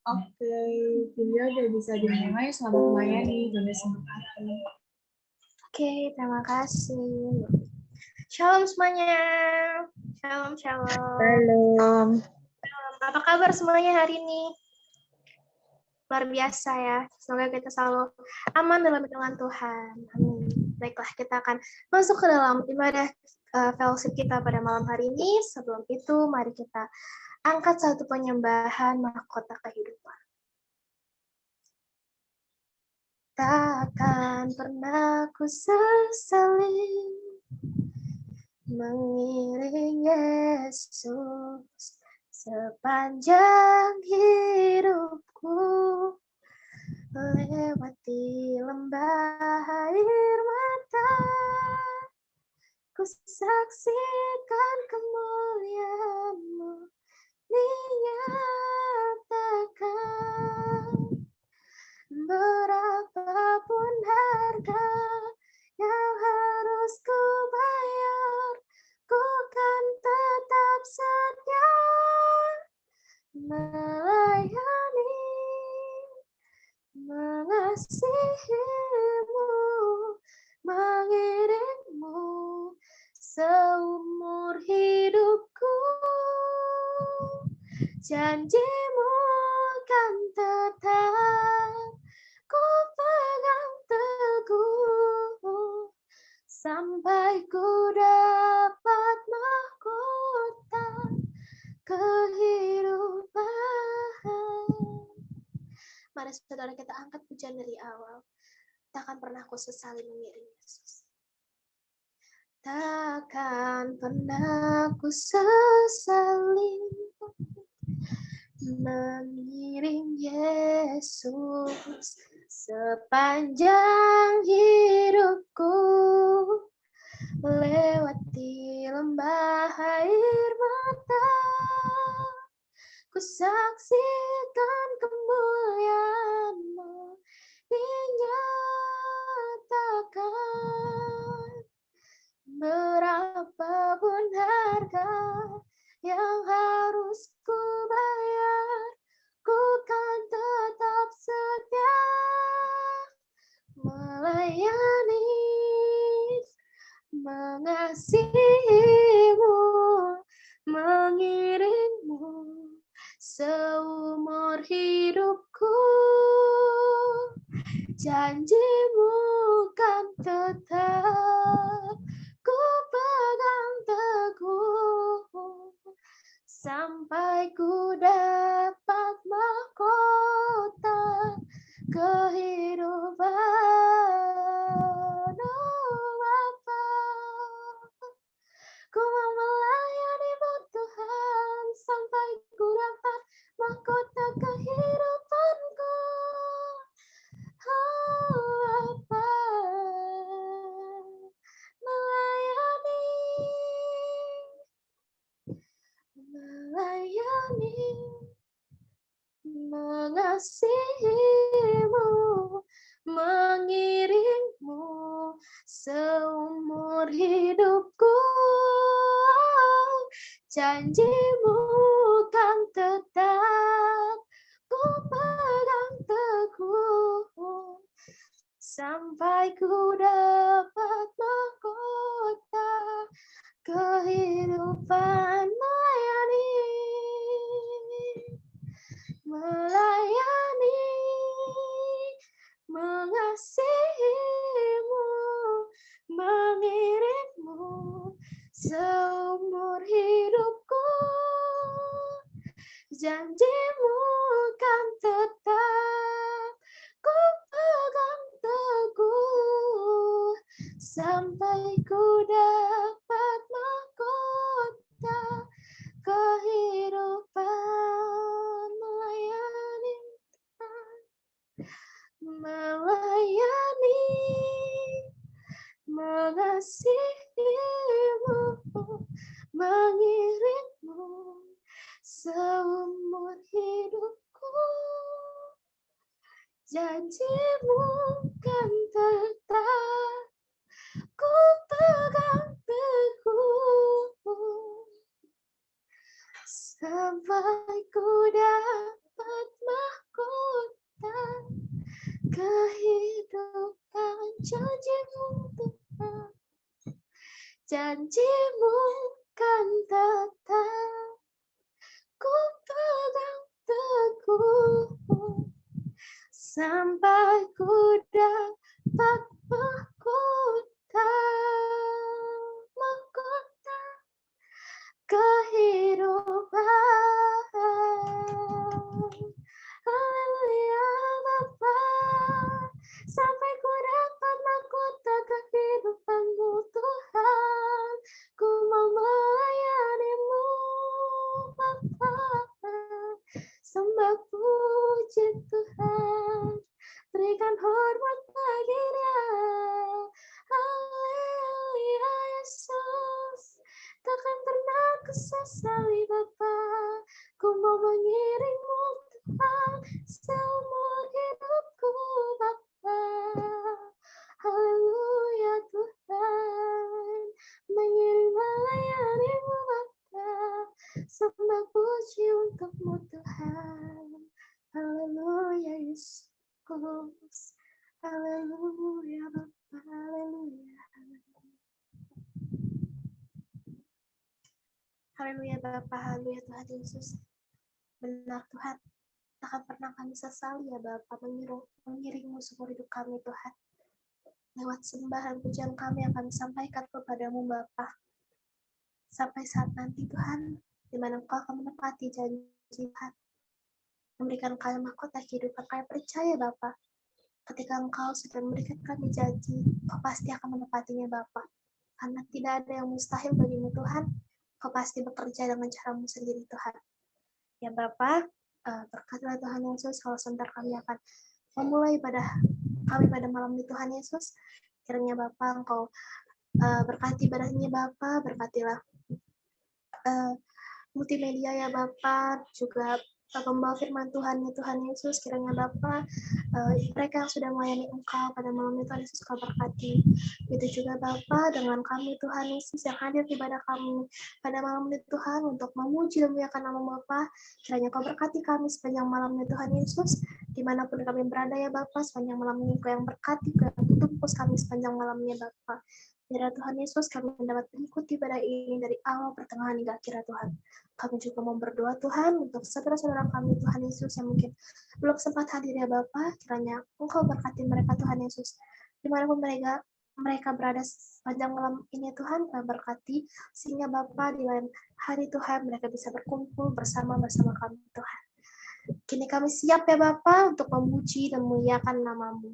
Oke, video udah bisa dimulai. Selamat melayani, Bunda Simulasi. Oke, terima kasih. Shalom semuanya. Shalom, shalom. Shalom. Apa kabar semuanya hari ini? Luar biasa ya. Semoga kita selalu aman dalam lindungan Tuhan. Amin. Baiklah, kita akan masuk ke dalam ibadah fellowship kita pada malam hari ini. Sebelum itu, mari kita angkat satu penyembahan mahkota kehidupan. Takkan pernah ku sesali mengiring Yesus sepanjang hidupku, lewati lembah air mata, ku saksikan kemuliaan-Mu dinyatakan. Berapapun harga yang harus ku bayar, ku kan tetap setia melayani, mengasihi-Mu, mengiring-Mu seumur hidupku. Janji-Mu kan tetap ku pegang teguh sampai ku dapat mahkota kehidupan. Mari saudara kita angkat pujian dari awal. Takkan pernah ku sesali mengiring Yesus. Takkan pernah ku sesali mengiring Yesus sepanjang hidupku, lewati lembah air mata, ku saksikan kemuliaan-Mu dinyatakan. Berapapun harga yang harus ku bayar, ku kan tetap setia melayani, mengasihi-Mu, mengiring-Mu seumur hidupku. Janji-Mu kan tetap ku pegang teguh sampai ku dapat mahkota kehidupan. Oh Bapa, ku mau melayani-Mu Tuhan sampai ku dapat mahkota kehidupanku. Oh Bapa, melayani, mengasihi-Mu, mengiring-Mu seumur hidupku. Janji-Mu kan tetap ku pegang teguh sampai ku dapat mahkota kehidupan. Melayani, mengasihi-Mu, mengiring-Mu seumur hidupku. Janji-Mu kan tetap ku pegang teguh sampai ku dapat mahkota kehidupan. Melayani, mengasihi-Mu, mengiring-Mu seumur hidupku. Janji-Mu kan tetap ku pegang teguh sampai ku dapat mahkota tak kehidupan janjimu Tuhan. Janjimu kan tetap ku pegang teguh sampai ku dapat mahkota kehidupan. Haleluya Bapa, sampai ku dapat mahkota kehidupan-Mu Tuhan, ku mau melayani-Mu Bapa, sembah puji Tuhan, berikan hormat bagi Dia. Haleluya Yesus, takkan pernah ku sesali Bapa, ku mau mengiring-Mu Tuhan seumur hidupku Bapa. Haleluya Tuhan, mengiring melayani-Mu Bapa, sembah puji untuk-Mu Tuhan. Haleluya Yesus, haleluya Bapa, haleluya. Haleluya Bapa, haleluya Tuhan Yesus. Benar Tuhan, takkan pernah kami sesali ya Bapa mengiring-Mu seumur hidup kami Tuhan. Lewat sembah dan pujian kami yang kami sampaikan kepada-Mu Bapa. Sampai saat nanti Tuhan, di mana Engkau akan menepati janji Tuhan. Memberikan kami mahkota kehidupan, kami percaya Bapa. Ketika Engkau sudah memberikan kami janji, Engkau pasti akan menepatinya Bapa. Karena tidak ada yang mustahil bagi-Mu Tuhan. Kau pasti bekerja dengan cara-Mu sendiri Tuhan. Ya Bapa, berkatilah Tuhan Yesus, kalau sebentar kami akan memulai ibadah kami pada malam ini Tuhan Yesus. Kiranya Bapa Engkau berkati ibadahnya Bapa, berkatilah multimedia ya Bapa, juga pembawa firman Tuhan ya Tuhan Yesus, kiranya Bapa mereka yang sudah melayani Engkau pada malam ini Tuhan Yesus Kau berkati. Itu juga Bapa dengan kami Tuhan Yesus yang hadir di ibadah kami pada malam ini Tuhan untuk memuji dan memuliakan nama Bapa, kiranya Kau berkati kami sepanjang malam ini Tuhan Yesus, dimanapun kami berada ya Bapa, sepanjang malam ini Kau yang berkati, Kau yang tutup kami sepanjang malamnya Bapa. Biar Tuhan Yesus kami mendapat mengikuti ibadah ini dari awal, pertengahan hingga akhir Tuhan. Kami juga mau berdoa Tuhan untuk saudara-saudara kami Tuhan Yesus yang mungkin belum sempat hadir ya Bapa, kiranya Engkau berkati mereka Tuhan Yesus. Dimanapun mereka berada sepanjang malam ini Tuhan, Kau berkati sehingga Bapa di lain hari Tuhan mereka bisa berkumpul bersama kami Tuhan. Kini kami siap ya Bapa untuk memuji dan memuliakan nama-Mu.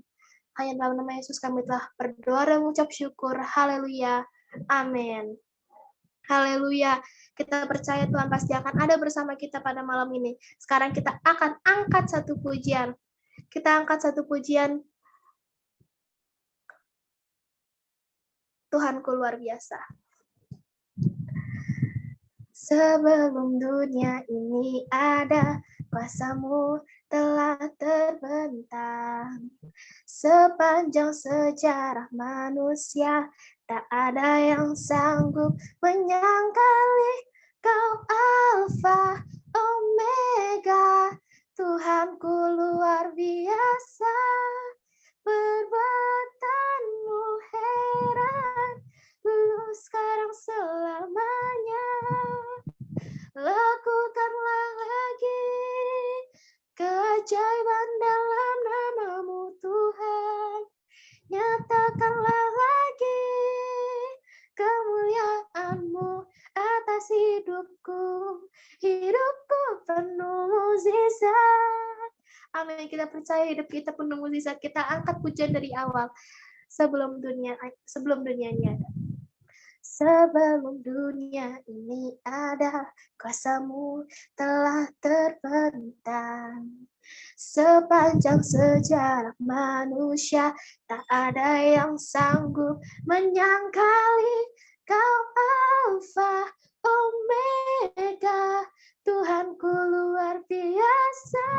Hanya dalam nama Yesus kami telah berdoa dan mengucap syukur. Haleluya. Amin. Haleluya. Kita percaya Tuhan pasti akan ada bersama kita pada malam ini. Sekarang kita akan angkat satu pujian. Kita angkat satu pujian. Tuhanku luar biasa. Sebelum dunia ini ada, kuasa-Mu telah terbentang. Sepanjang sejarah manusia, tak ada yang sanggup menyangkali Kau Alfa Omega. Tuhanku luar biasa, perbuatan-Mu heran, dulu sekarang selamanya. Lakukanlah lagi keajaiban dalam nama-Mu Tuhan. Nyatakanlah lagi kemuliaan-Mu atas hidupku. Hidupku penuh mukjizat. Amin. Kita percaya hidup kita penuh mukjizat. Kita angkat pujian dari awal sebelum dunia ini ada. Sebelum dunia ini ada, kuasa-Mu telah terbentang. Sepanjang sejarah manusia, tak ada yang sanggup menyangkali Kau Alfa Omega. Tuhanku luar biasa,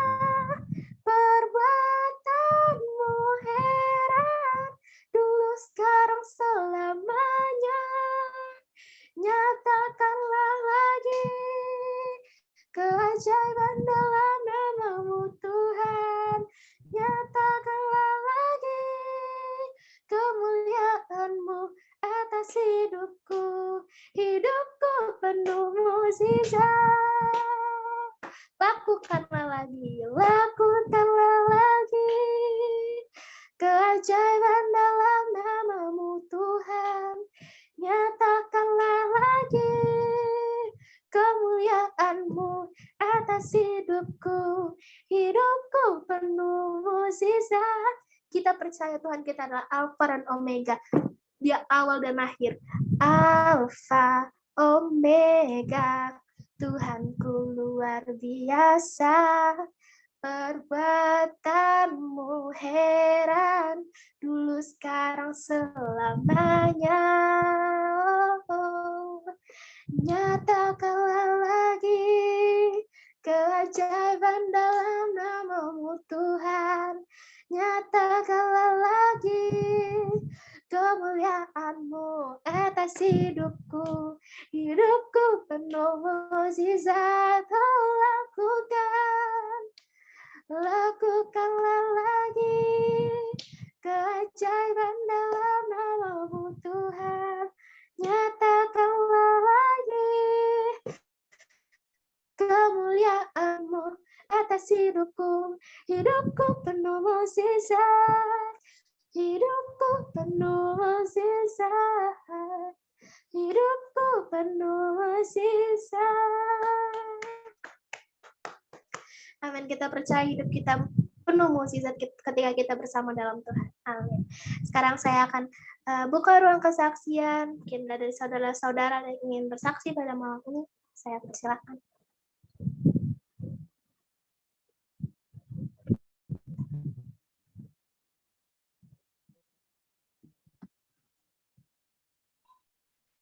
perbuatan-Mu heran, dulu sekarang selamanya. Nyatakanlah lagi keajaiban dalam nama-Mu Tuhan. hidupku, hidupku penuh mukjizat. Lakukanlah lagi, lakukanlah lagi, keajaiban dalam nama-Mu Tuhan. Nyatakanlah lagi kemuliaan-Mu atas hidupku, hidupku penuh mukjizat. Kita percaya Tuhan kita adalah Alfa dan Omega, Dia awal dan akhir. Alfa, Omega, Tuhanku luar biasa. Perbuatan-Mu heran, dulu sekarang selamanya. Oh, nyatakanlah lagi keajaiban dalam nama-Mu Tuhan. Nyatakanlah lagi kemuliaan-Mu atas hidupku, hidupku penuh mukjizat. Oh, lakukanlah lagi keajaiban dalam nama-Mu Tuhan. Nyatakanlah lagi kemuliaan-Mu atas hidupku, hidupku penuh mukjizat, hidupku penuh mukjizat, hidupku penuh mukjizat. Amin. Kita percaya hidup kita penuh mukjizat ketika kita bersama dalam Tuhan. Amin. Sekarang saya akan buka ruang kesaksian. Mungkin dari saudara-saudara yang ingin bersaksi pada malam ini, saya persilakan.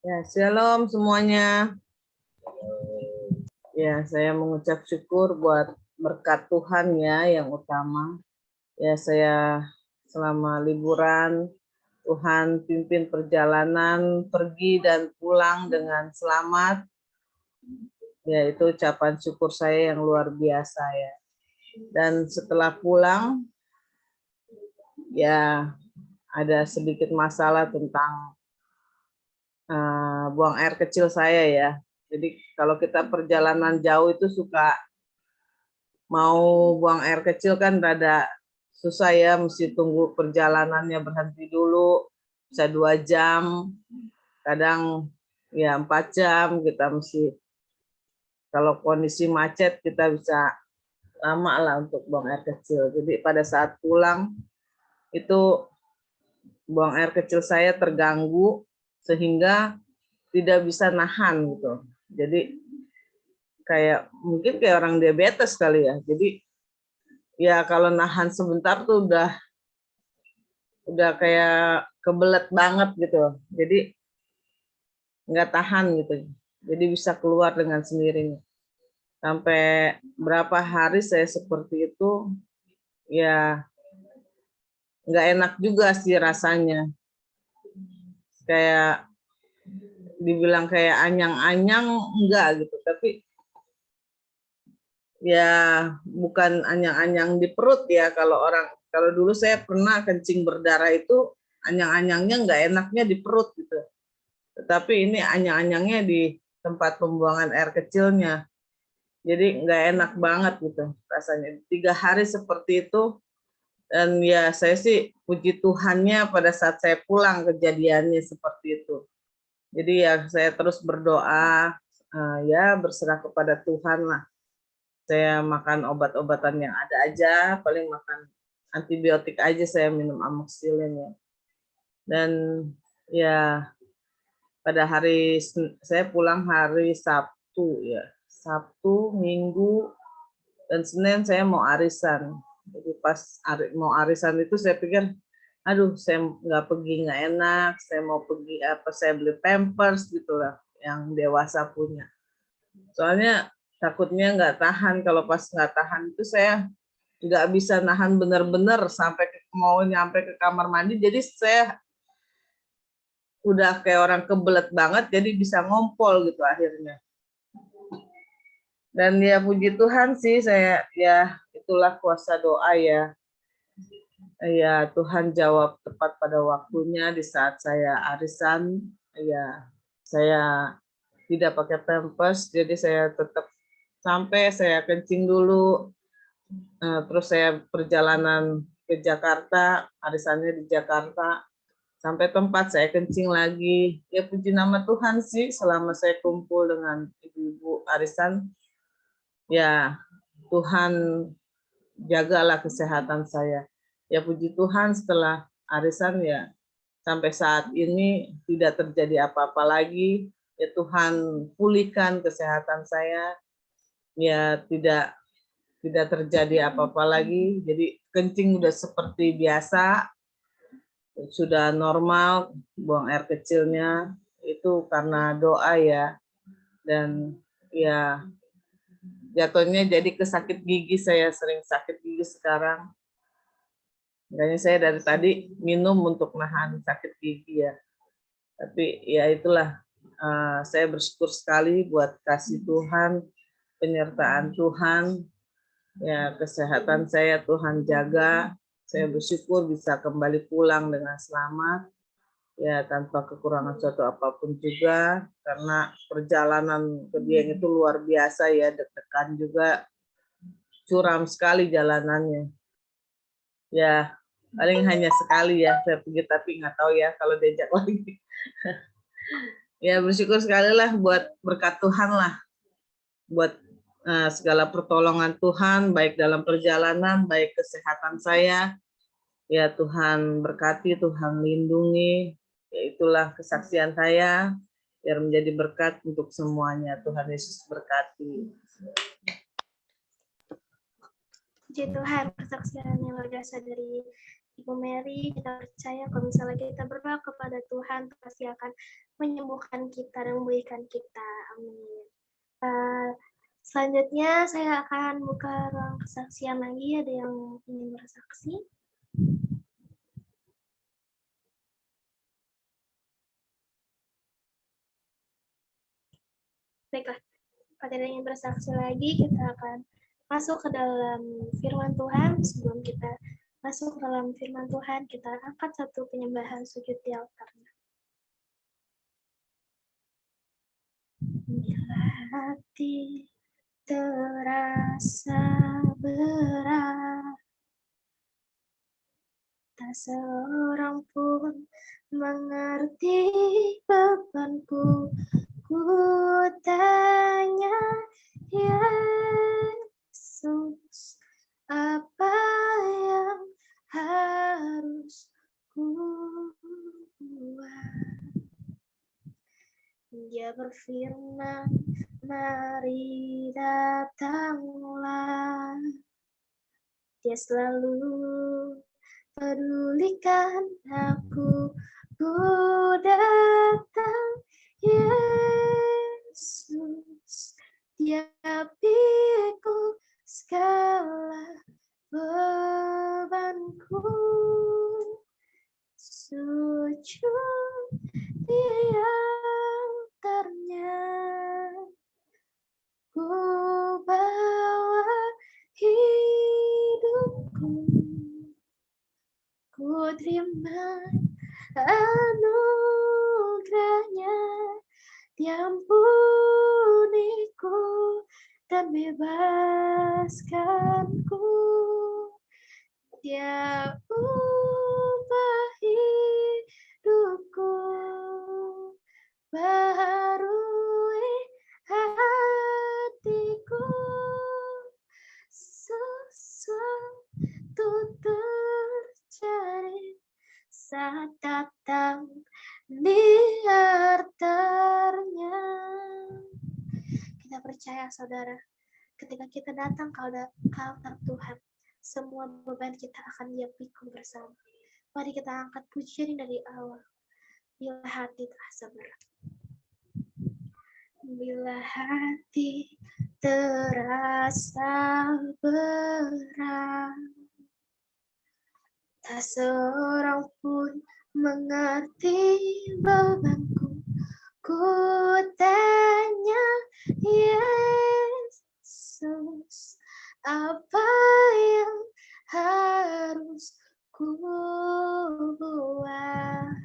Ya, shalom semuanya. Ya, saya mengucap syukur buat berkat Tuhan ya yang utama. Ya, saya selama liburan Tuhan pimpin perjalanan pergi dan pulang dengan selamat. Ya, itu ucapan syukur saya yang luar biasa ya. Dan setelah pulang ya ada sedikit masalah tentang buang air kecil saya ya. Jadi kalau kita perjalanan jauh itu suka mau buang air kecil kan rada susah ya, mesti tunggu perjalanannya berhenti dulu, bisa 2 jam, kadang ya 4 jam kita mesti. Kalau kondisi macet kita bisa lama lah untuk buang air kecil. Jadi pada saat pulang itu buang air kecil saya terganggu sehingga tidak bisa nahan gitu. Jadi mungkin kayak orang diabetes kali ya. Jadi ya kalau nahan sebentar tuh udah kayak kebelet banget gitu. Jadi nggak tahan gitu. Jadi bisa keluar dengan sendirinya. Sampai berapa hari saya seperti itu, ya nggak enak juga sih rasanya. Kayak dibilang kayak anyang-anyang enggak gitu, tapi ya bukan anyang-anyang di perut ya. Kalau dulu saya pernah kencing berdarah itu anyang-anyangnya nggak enaknya di perut gitu. Tetapi ini anyang-anyangnya di tempat pembuangan air kecilnya. Jadi nggak enak banget gitu rasanya. 3 hari seperti itu. Dan ya saya sih puji Tuhannya pada saat saya pulang kejadiannya seperti itu. Jadi ya saya terus berdoa, ya berserah kepada Tuhan lah. Saya makan obat-obatan yang ada aja, paling makan antibiotik aja, saya minum amoxicillin ya. Dan ya pada saya pulang hari Sabtu ya, Sabtu, Minggu, dan Senin saya mau arisan. Jadi pas mau arisan itu saya pikir, aduh saya nggak pergi nggak enak, saya mau pergi saya beli Pampers gitulah yang dewasa punya. Soalnya takutnya nggak tahan, kalau pas nggak tahan itu saya nggak bisa nahan benar-benar sampai mau nyampe ke kamar mandi, jadi saya udah kayak orang kebelet banget, jadi bisa ngompol gitu akhirnya. Dan ya puji Tuhan sih saya ya itulah kuasa doa ya. Ya Tuhan jawab tepat pada waktunya di saat saya arisan. ya saya tidak pakai pampers, jadi saya tetap sampai saya kencing dulu. Terus saya perjalanan ke Jakarta, arisannya di Jakarta, sampai tempat saya kencing lagi. Ya puji nama Tuhan sih, selama saya kumpul dengan ibu-ibu arisan, ya Tuhan jagalah kesehatan saya. Ya puji Tuhan, setelah arisan ya sampai saat ini tidak terjadi apa-apa lagi. Ya Tuhan pulihkan kesehatan saya. Ya tidak terjadi apa-apa lagi. Jadi kencing udah seperti biasa, sudah normal, buang air kecilnya itu karena doa ya. Dan ya jatuhnya jadi ke sakit gigi, saya sering sakit gigi sekarang. Makanya saya dari tadi minum untuk nahan sakit gigi ya. Tapi ya itulah, saya bersyukur sekali buat kasih Tuhan, penyertaan Tuhan, ya kesehatan saya Tuhan jaga. Saya bersyukur bisa kembali pulang dengan selamat, ya tanpa kekurangan suatu apapun juga, karena perjalanan ke Dieng itu luar biasa ya, deg-degan juga, curam sekali jalanannya. Ya paling hanya sekali ya saya pergi, tapi nggak tahu ya kalau diajak lagi. Ya bersyukur sekali lah buat berkat Tuhan lah, buat segala pertolongan Tuhan, baik dalam perjalanan, baik kesehatan saya. Ya Tuhan berkati, Tuhan lindungi. Ya itulah kesaksian saya, biar menjadi berkat untuk semuanya. Tuhan Yesus berkati. Puji Tuhan, kesaksian yang luar biasa dari Ibu Mary. Kita percaya kalau misalnya kita berdoa kepada Tuhan, pasti akan menyembuhkan kita dan memulihkan kita. Amin. Selanjutnya saya akan buka ruang kesaksian lagi. Ada yang ingin bersaksi? Baiklah, pada yang ingin bersaksi lagi, kita akan masuk ke dalam firman Tuhan. Sebelum kita masuk ke dalam firman Tuhan, kita angkat satu penyembahan sujud di altar. Bila hati terasa berat, tak seorang pun mengerti bebanku. Ku tanya, Yesus, apa yang harus ku buat? Dia berfirman, mari datanglah. Dia selalu pedulikan aku. Ku datang, Yesus, Dia pikul segala bebanku. Sujud di altarnya, ku bawa hidupku. Ku terima anugerahnya, diampuniku dan bebaskanku. Dia ubah hidupku, baharui hatiku, sesuatu terjadi saat datang di altarnya. Kita percaya saudara, ketika kita datang ke altar Tuhan, semua beban kita akan Dia pikul bersama. Mari kita angkat pujian dari awal. Bila hati terasa berat. Bila hati terasa berat, tak seorang pun mengerti bebanku. Ku tanya, Yesus, apa yang harus ku buat?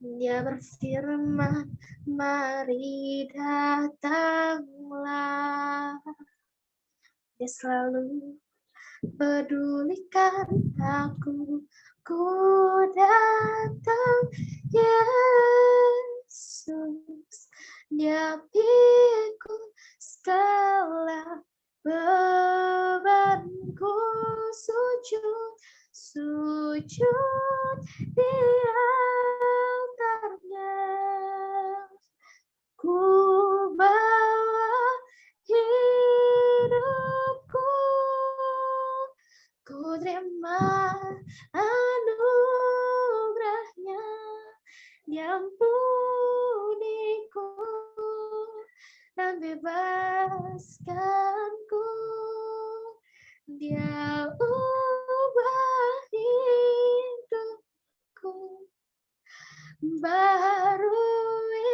Dia berfirman, mari datanglah. Dia selalu pedulikan aku, ku datang Yesus. Dia pikul segala bebanku, sujud di altarnya. Ku bawa hidupku, ku terima anugerahnya, diampuniku dan bebaskanku. Dia ubah hidupku, barui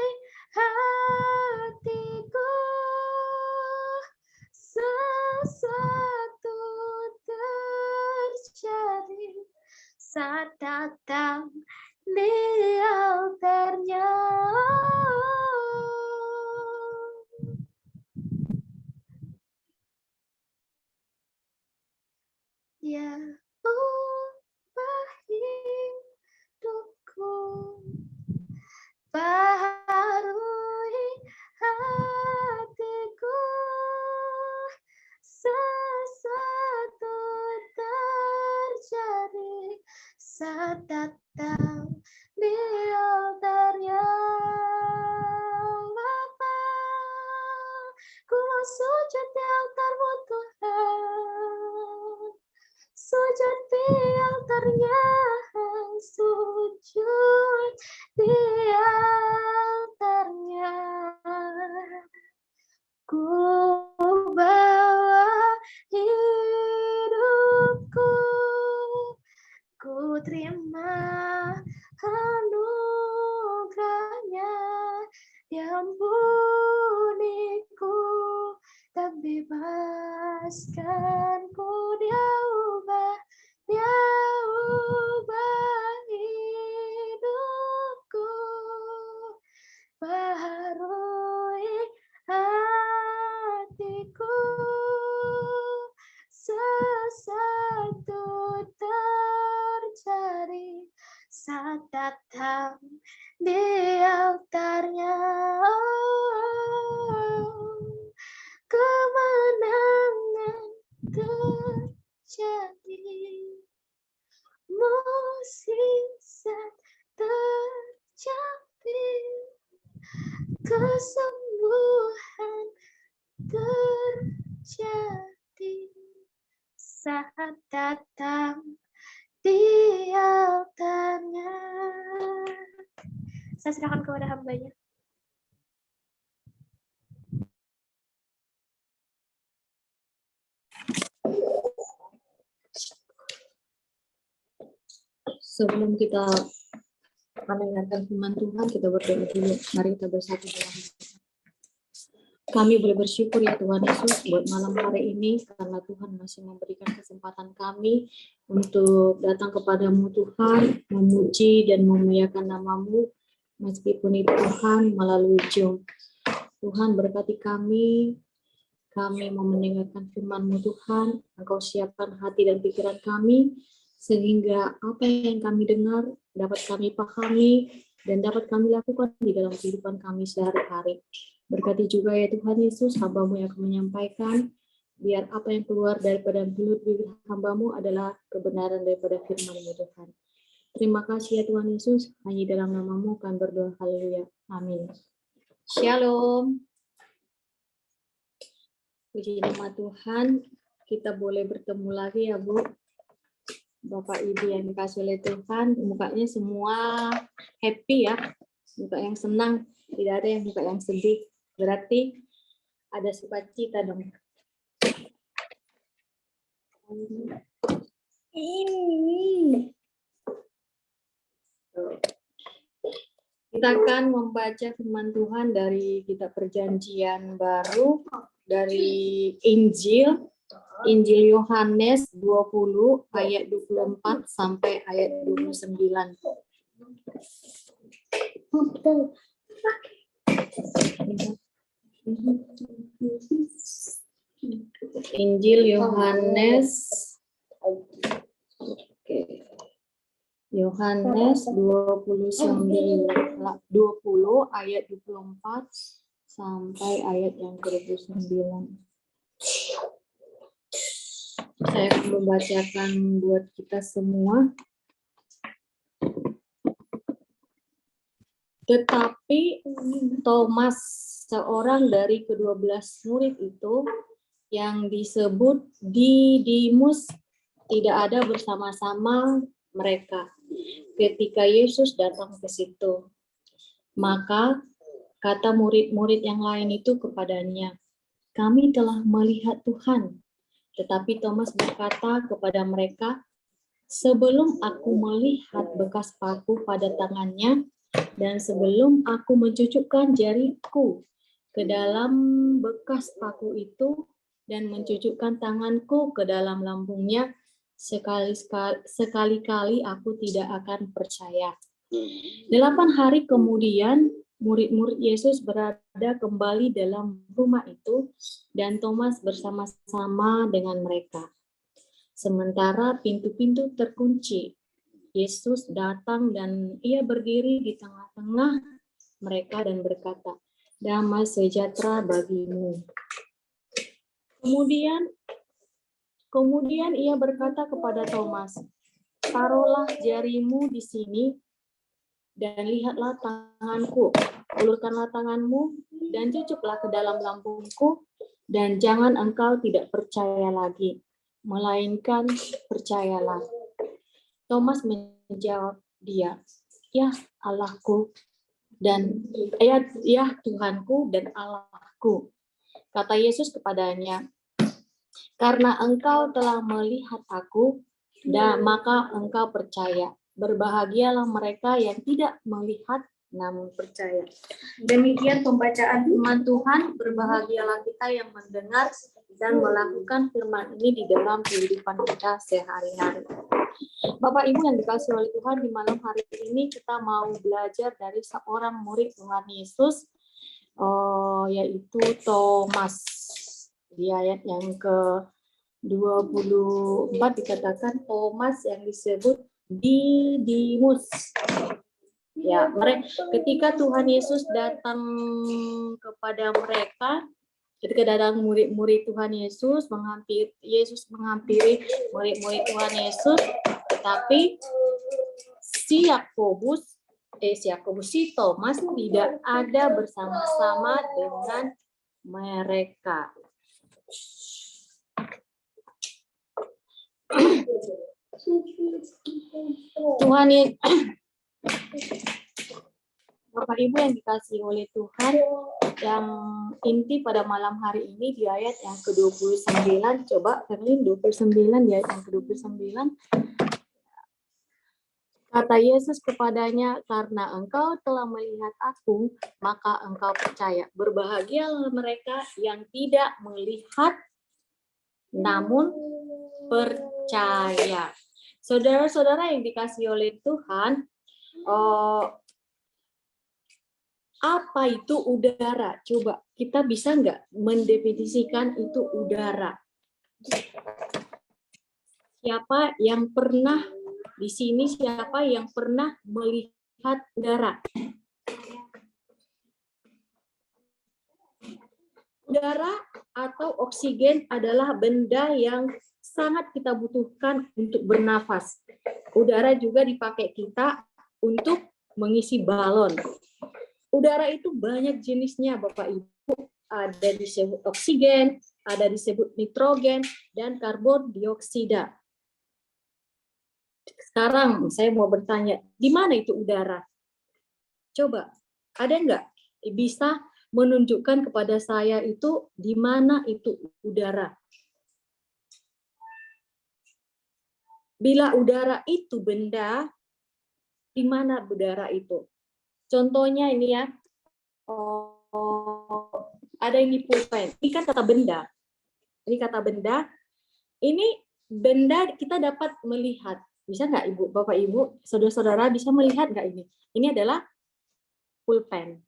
hatiku, sesuatu terjadi saat datang di altarnya. Dia ubah hidupku, barui hatiku, sesuatu terjadi saat datang di altarnya. Bapa, ku mau sujud di altarmu Tuhan, sujud di altarnya, sujud di altarnya. Ku bawa hidupku, ku terima anugerahnya, diampuniku dan bebaskanku. Dia ubah hidupku, barui hatiku, sesuatu terjadi saat datang di altarnya. Kemenangan terjadi, mukjizat terjadi, kesembuhan terjadi saat datang di altarnya. Saya serahkan kepada hambanya. Sebelum kita mendengarkan firman Tuhan, kita berdoa dulu. Mari kita bersatu dalam doa. Kami boleh bersyukur ya Tuhan Yesus buat malam hari ini, karena Tuhan masih memberikan kesempatan kami untuk datang kepadamu Tuhan, memuji dan memuliakan namamu, meskipun itu Tuhan melalui Zoom. Tuhan berkati kami mau mendengarkan firman-Mu Tuhan, Engkau siapkan hati dan pikiran kami, sehingga apa yang kami dengar dapat kami pahami dan dapat kami lakukan di dalam kehidupan kami sehari-hari. Berkati juga ya Tuhan Yesus, hamba-Mu yang akan menyampaikan, biar apa yang keluar daripada mulut bibir hamba-Mu adalah kebenaran daripada firman-Mu Tuhan. Terima kasih ya Tuhan Yesus, hanya dalam nama-Mu kami berdoa, haleluya, amin. Shalom. Puji nama Tuhan, kita boleh bertemu lagi ya Bu. Bapak Ibu yang dikasih oleh Tuhan, mukanya semua happy ya, muka yang senang, tidak ada yang muka yang sedih, berarti ada sukacita dong. Ini. Kita akan membaca firman Tuhan dari kitab Perjanjian Baru, dari Injil Yohanes 20 ayat 24 sampai ayat 29. Injil Yohanes. Oke. Yohanes 20 ayat 24 sampai ayat yang ke-29. Saya akan membacakan buat kita semua. Tetapi Thomas, seorang dari ke-12 murid itu, yang disebut Didimus, tidak ada bersama-sama mereka ketika Yesus datang ke situ. Maka kata murid-murid yang lain itu kepadanya, "Kami telah melihat Tuhan." Tetapi Thomas berkata kepada mereka, "Sebelum aku melihat bekas paku pada tangannya, dan sebelum aku mencucukkan jariku ke dalam bekas paku itu, dan mencucukkan tanganku ke dalam lambungnya, sekali-kali aku tidak akan percaya." 8 hari kemudian, murid-murid Yesus berada kembali dalam rumah itu, dan Thomas bersama-sama dengan mereka. Sementara pintu-pintu terkunci, Yesus datang dan ia berdiri di tengah-tengah mereka dan berkata, "Damai sejahtera bagimu." Kemudian ia berkata kepada Thomas, "Taruhlah jarimu di sini dan lihatlah tanganku. Ulurkanlah tanganmu dan cucuklah ke dalam lambungku, dan jangan engkau tidak percaya lagi, melainkan percayalah." Thomas menjawab dia, "Ya Allahku dan ya Tuhanku dan Allahku." Kata Yesus kepadanya, "Karena engkau telah melihat aku, dan maka engkau percaya. Berbahagialah mereka yang tidak melihat namun percaya." Demikian pembacaan firman Tuhan. Berbahagialah kita yang mendengar dan melakukan firman ini di dalam kehidupan kita sehari-hari. Bapak Ibu yang dikasihi oleh Tuhan, di malam hari ini kita mau belajar dari seorang murid Tuhan Yesus, yaitu Thomas. Di ayat yang ke-24 dikatakan Thomas yang disebut Didimus. Ya, ketika Tuhan Yesus datang kepada mereka, ketika datang murid-murid Tuhan Yesus menghampiri murid-murid Tuhan Yesus, tetapi si Thomas tidak ada bersama-sama dengan mereka. Tuhan Bapak Ibu yang dikasihi oleh Tuhan, yang inti pada malam hari ini di ayat yang ke-29, coba Ferlin 29 di ayat yang ke-29. Kata Yesus kepadanya, "Karena engkau telah melihat aku, maka engkau percaya. Berbahagialah mereka yang tidak melihat namun percaya." Saudara-saudara yang dikasihi oleh Tuhan, apa itu udara? Coba kita bisa nggak mendefinisikan itu udara? Siapa yang pernah di sini? Siapa yang pernah melihat udara? Udara atau oksigen adalah benda yang sangat kita butuhkan untuk bernafas. Udara juga dipakai kita untuk mengisi balon. Udara itu banyak jenisnya, Bapak Ibu. Ada disebut oksigen, ada disebut nitrogen, dan karbon dioksida. Sekarang saya mau bertanya, di mana itu udara? Coba, ada nggak bisa menunjukkan kepada saya itu di mana itu udara? Bila udara itu benda, di mana udara itu? Contohnya ini ya, ada ini pulpen. Ini kan kata benda. Ini kata benda. Ini benda kita dapat melihat. Bisa nggak Ibu, Bapak Ibu, saudara-saudara bisa melihat nggak ini? Ini adalah pulpen.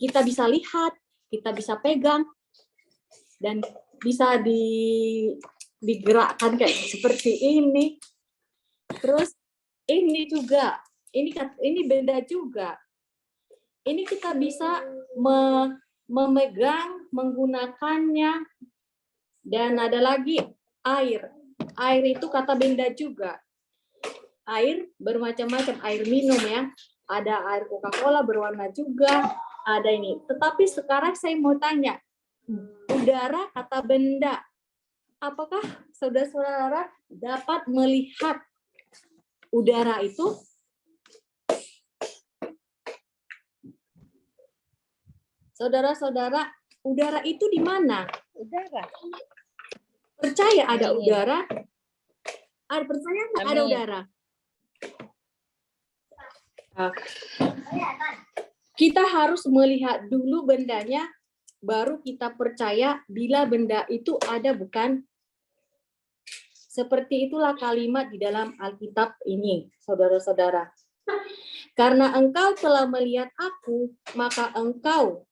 Kita bisa lihat, kita bisa pegang, dan bisa digerakkan kayak seperti ini. Terus ini juga, ini benda juga. Ini kita bisa memegang, menggunakannya. Dan ada lagi air. Air itu kata benda juga. Air bermacam-macam, air minum ya. Ada air Coca-Cola berwarna juga, ada ini. Tetapi sekarang saya mau tanya, udara kata benda. Apakah saudara-saudara dapat melihat udara itu? Saudara-saudara, udara itu di mana? Udara. Percaya ada Amin. udara? Percaya nggak ada Amin. udara? Kita harus melihat dulu bendanya, baru kita percaya bila benda itu ada bukan. Seperti itulah kalimat di dalam Alkitab ini, saudara-saudara. Karena engkau telah melihat aku, maka engkau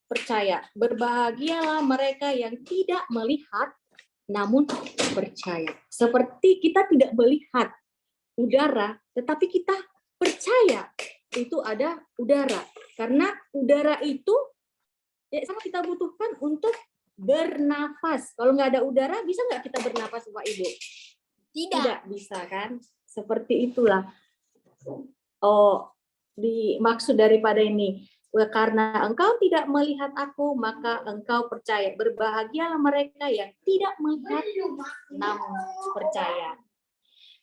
percaya. Berbahagialah mereka yang tidak melihat, namun percaya. Seperti kita tidak melihat udara, tetapi kita percaya itu ada udara. Karena udara itu sangat kita butuhkan untuk bernafas. Kalau nggak ada udara, bisa nggak kita bernafas, Pak Ibu? Tidak bisa kan? Seperti itulah. Dimaksud daripada ini. Karena engkau tidak melihat aku, maka engkau percaya. Berbahagialah mereka yang tidak melihat, namun percaya.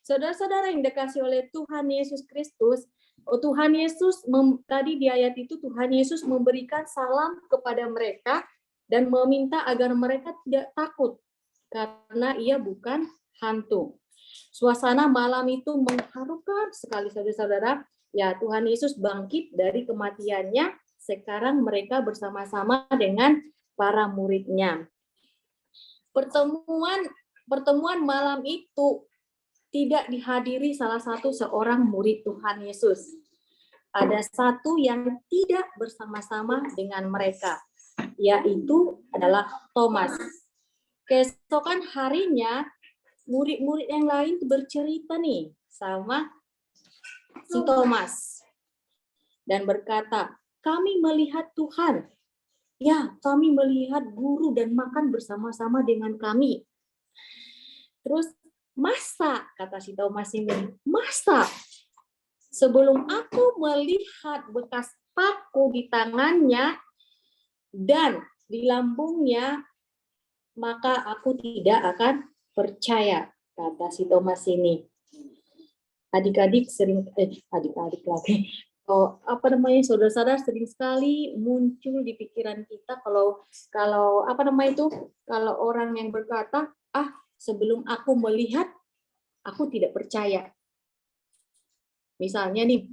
Saudara-saudara yang dikasihi oleh Tuhan Yesus Kristus, Tuhan Yesus tadi di ayat itu Tuhan Yesus memberikan salam kepada mereka dan meminta agar mereka tidak takut karena ia bukan hantu. Suasana malam itu mengharukan sekali, saudara-saudara. Ya, Tuhan Yesus bangkit dari kematiannya. Sekarang mereka bersama-sama dengan para muridnya. Pertemuan malam itu tidak dihadiri salah satu seorang murid Tuhan Yesus. Ada satu yang tidak bersama-sama dengan mereka, yaitu adalah Thomas. Keesokan harinya, murid-murid yang lain bercerita nih sama si Thomas dan berkata, kami melihat Tuhan. Ya, kami melihat guru dan makan bersama-sama dengan kami. Terus, masa, kata si Thomas ini, masa sebelum aku melihat bekas paku di tangannya dan di lambungnya, maka aku tidak akan percaya, kata si Thomas ini. Adik-adik sering, adik-adik lagi, saudara-saudara sering sekali muncul di pikiran kita kalau kalau orang yang berkata, sebelum aku melihat, aku tidak percaya. Misalnya nih,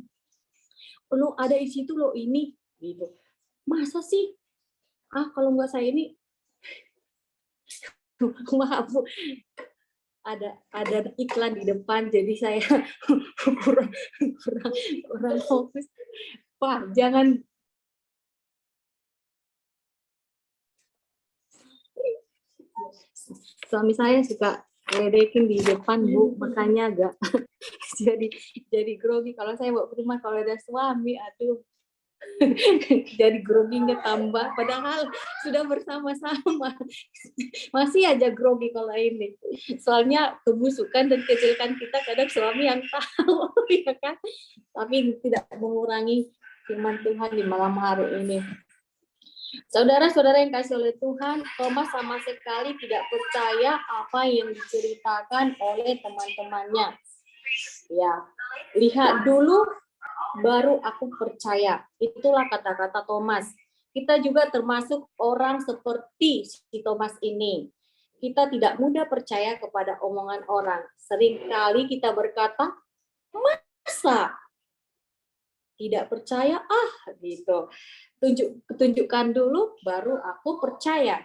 lo ada di situ lo ini, gitu. Masa sih? Kalau nggak saya ini, maaf Bu, ada iklan di depan, jadi saya kurang fokus. Pak, jangan. Suami saya suka ledekin di depan Bu, makanya agak jadi grogi. Kalau saya bawa ke rumah, kalau ada suami, aduh, jadi groginya tambah. Padahal sudah bersama-sama, masih aja grogi kalau ini. Soalnya kebusukan dan kecilkan kita kadang suami yang tahu, ya kan? Tapi tidak mengurangi firman Tuhan di malam hari ini. Saudara-saudara yang kasih oleh Tuhan, Thomas sama sekali tidak percaya apa yang diceritakan oleh teman-temannya. Ya, lihat dulu, baru aku percaya. Itulah kata-kata Thomas. Kita juga termasuk orang seperti si Thomas ini. Kita tidak mudah percaya kepada omongan orang. Seringkali kita berkata, masa? Tidak percaya, gitu. Tunjukkan dulu, baru aku percaya.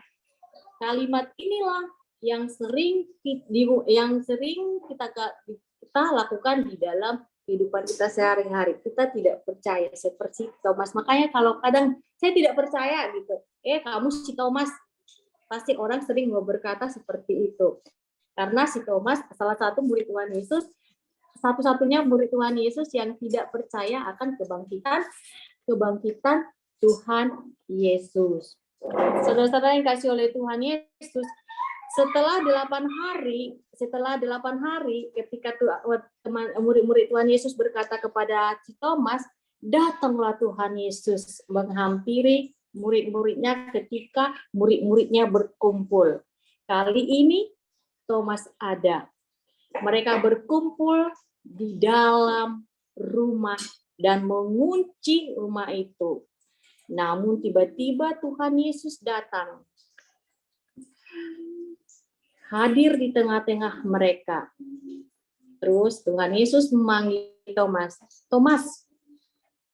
Kalimat inilah yang sering kita lakukan di dalam kehidupan kita sehari-hari. Kita tidak percaya seperti Thomas. Makanya kalau kadang saya tidak percaya gitu, kamu si Thomas, pasti orang sering berkata seperti itu. Karena si Thomas salah satu murid Tuhan Yesus, satu-satunya murid Tuhan Yesus yang tidak percaya akan kebangkitan Tuhan Yesus. Saudara-saudara yang kasih oleh Tuhan Yesus, setelah 8 hari ketika murid-murid Tuhan Yesus berkata kepada si Thomas, datanglah Tuhan Yesus menghampiri murid-muridnya ketika murid-muridnya berkumpul. Kali ini Thomas ada. Mereka berkumpul di dalam rumah dan mengunci rumah itu. Namun tiba-tiba Tuhan Yesus datang. Hadir di tengah-tengah mereka. Terus Tuhan Yesus memanggil Thomas. Thomas,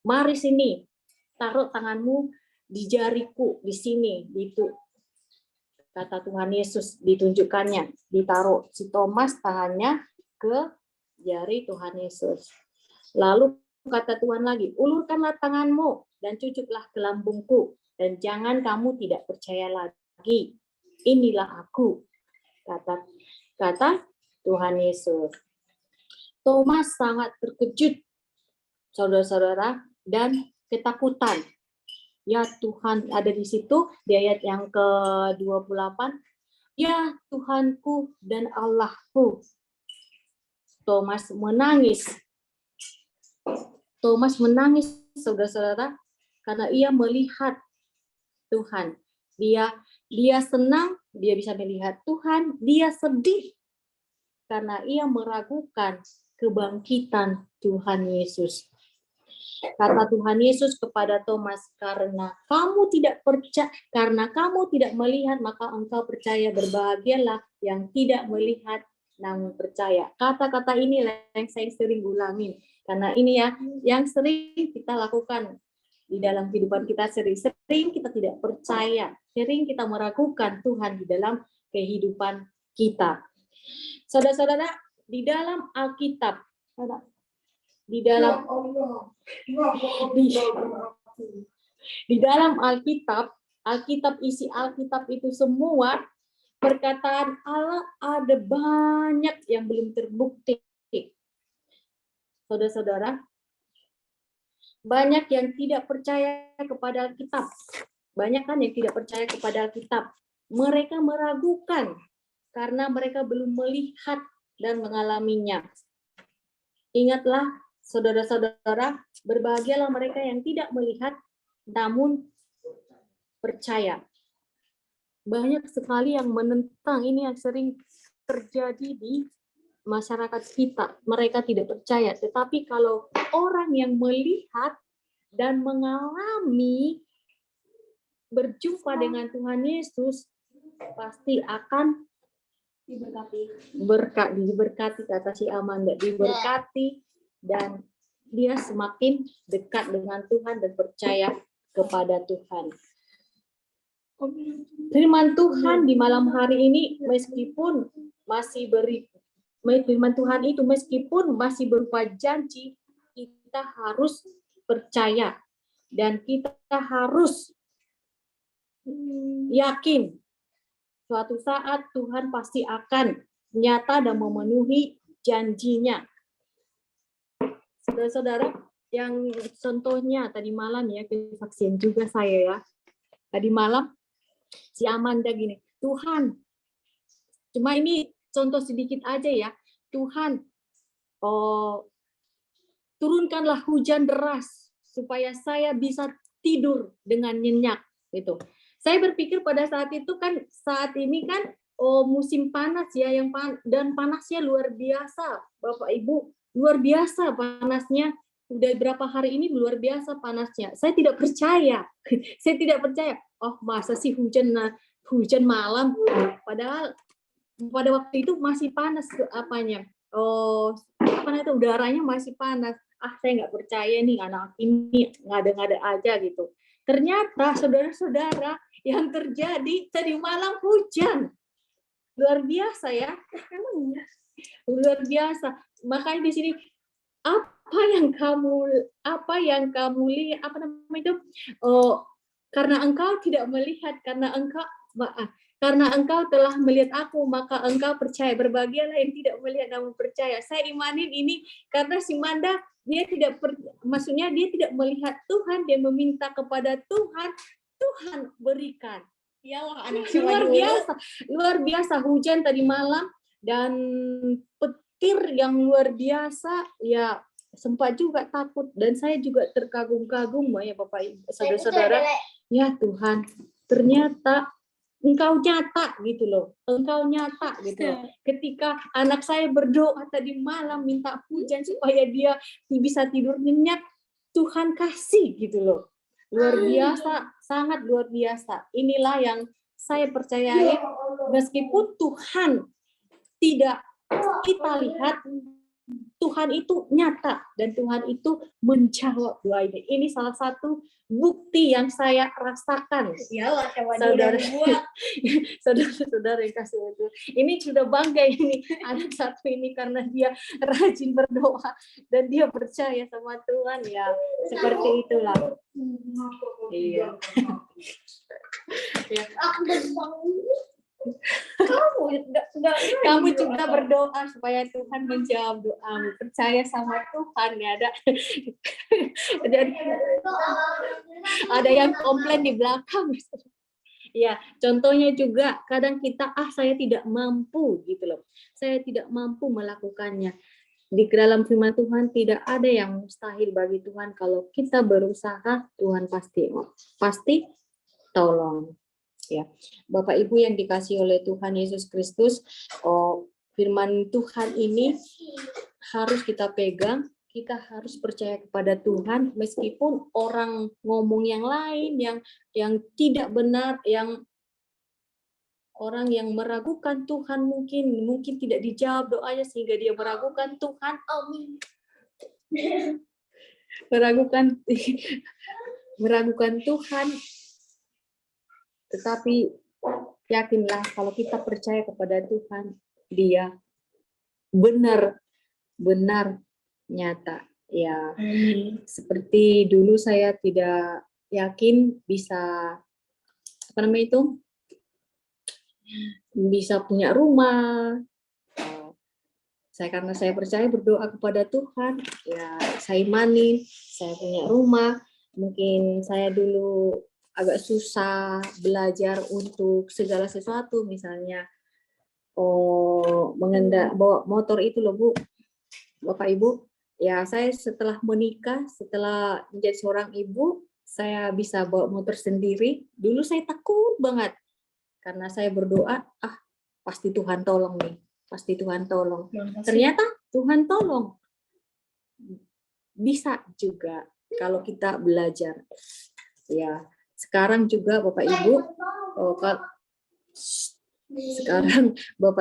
mari sini. Taruh tanganmu di jariku, di sini. Itu kata Tuhan Yesus, ditunjukkannya. Ditaruh si Thomas tangannya ke jari Tuhan Yesus. Lalu kata Tuhan lagi, ulurkanlah tanganmu dan cucuklah ke lambungku. Dan jangan kamu tidak percaya lagi. Inilah aku. Kata Tuhan Yesus. Thomas sangat terkejut, saudara-saudara, dan ketakutan. Ya Tuhan, ada di situ di ayat yang ke-28. Ya Tuhanku dan Allahku. Thomas menangis. Thomas menangis, saudara-saudara, karena ia melihat Tuhan. Dia senang, dia bisa melihat Tuhan, dia sedih karena ia meragukan kebangkitan Tuhan Yesus. Kata Tuhan Yesus kepada Thomas, karena kamu tidak melihat, maka engkau percaya. Berbahagialah yang tidak melihat namun percaya. Kata-kata ini yang saya sering ulangin, karena ini ya yang sering kita lakukan di dalam kehidupan kita. Sering kita tidak percaya, sering kita meragukan Tuhan di dalam kehidupan kita. Saudara-saudara, di dalam Alkitab, di dalam Alkitab, isi Alkitab itu semua perkataan Allah ada banyak yang belum terbukti. Saudara-saudara, banyak yang tidak percaya kepada Alkitab. Banyak kan yang tidak percaya kepada Alkitab. Mereka meragukan karena mereka belum melihat dan mengalaminya. Ingatlah, saudara-saudara, berbahagialah mereka yang tidak melihat namun percaya. Banyak sekali yang menentang, ini yang sering terjadi di masyarakat kita. Mereka tidak percaya, tetapi kalau orang yang melihat dan mengalami berjumpa dengan Tuhan Yesus, pasti akan diberkati, kata si Amanda, diberkati, dan dia semakin dekat dengan Tuhan dan percaya kepada Tuhan. Firman Tuhan di malam hari ini, meskipun firman Tuhan itu meskipun masih berupa janji, kita harus percaya dan kita harus yakin suatu saat Tuhan pasti akan nyata dan memenuhi janjinya. Saudara-saudara, yang contohnya tadi malam ya, kesaksian juga saya ya. Tadi malam si Amanda gini, Tuhan, cuma ini contoh sedikit aja ya, Tuhan, turunkanlah hujan deras supaya saya bisa tidur dengan nyenyak gitu. Saya berpikir pada saat itu kan, saat ini kan musim panas ya, dan panasnya luar biasa, Bapak Ibu, luar biasa panasnya. Udah berapa hari ini luar biasa panasnya. Saya tidak percaya. Saya tidak percaya. Oh, masa sih hujan malam? Padahal pada waktu itu masih panas udaranya masih panas. Saya nggak percaya nih, anak ini ngada-ngada aja gitu. Ternyata saudara-saudara, yang terjadi tadi malam hujan. Luar biasa ya. Luar biasa. Makanya di sini, apa apa yang kamu lihat, apa namanya itu, oh, karena engkau tidak melihat, karena engkau telah melihat aku, maka engkau percaya. Berbahagialah yang tidak melihat namun percaya. Saya imanin ini karena si Manda, dia maksudnya dia tidak melihat Tuhan, dia meminta kepada Tuhan, Tuhan berikan. Iyalah anak Luar biasa hujan tadi malam dan petir yang luar biasa, ya sempat juga takut, dan saya juga terkagum-kagum ya Bapak Ibu saudara-saudara. Ya Tuhan, ternyata Engkau nyata gitu loh. Engkau nyata gitu loh. Ketika anak saya berdoa tadi malam minta hujan supaya dia bisa tidur nyenyak, Tuhan kasih gitu loh. Luar biasa, sangat luar biasa. Inilah yang saya percayai, meskipun Tuhan tidak kita lihat, Tuhan itu nyata dan Tuhan itu menjawab doa ini. Ini salah satu bukti yang saya rasakan. Iyalah, Saudara-saudara yang kasih itu. Ini sudah bangga ini anak satu ini karena dia rajin berdoa dan dia percaya sama Tuhan, ya. Seperti itulah. Iya. Ya. Kamu juga berdoa supaya Tuhan menjawab doamu. Percaya sama Tuhan, ya. Ada yang komplain di belakang. Ya, contohnya juga kadang kita saya tidak mampu gitu loh. Saya tidak mampu melakukannya. Di dalam firman Tuhan tidak ada yang mustahil bagi Tuhan. Kalau kita berusaha, Tuhan pasti tolong. Ya, Bapak Ibu yang dikasihi oleh Tuhan Yesus Kristus, firman Tuhan ini harus kita pegang, kita harus percaya kepada Tuhan meskipun orang ngomong yang lain yang tidak benar, yang orang yang meragukan Tuhan mungkin tidak dijawab doanya sehingga dia meragukan Tuhan. Amin. meragukan Tuhan. Tetapi yakinlah kalau kita percaya kepada Tuhan, Dia benar nyata. Ya, seperti dulu saya tidak yakin bisa bisa punya rumah. Karena saya percaya berdoa kepada Tuhan, ya saya imani, saya punya rumah. Mungkin saya dulu agak susah belajar untuk segala sesuatu, misalnya bawa motor itu loh Bu, Bapak Ibu. Ya saya setelah menikah, setelah menjadi seorang ibu, saya bisa bawa motor sendiri. Dulu saya takut banget karena saya berdoa, pasti Tuhan tolong nih, pasti Tuhan tolong. Ternyata Tuhan tolong. Bisa juga kalau kita belajar. Ya. Sekarang juga Bapak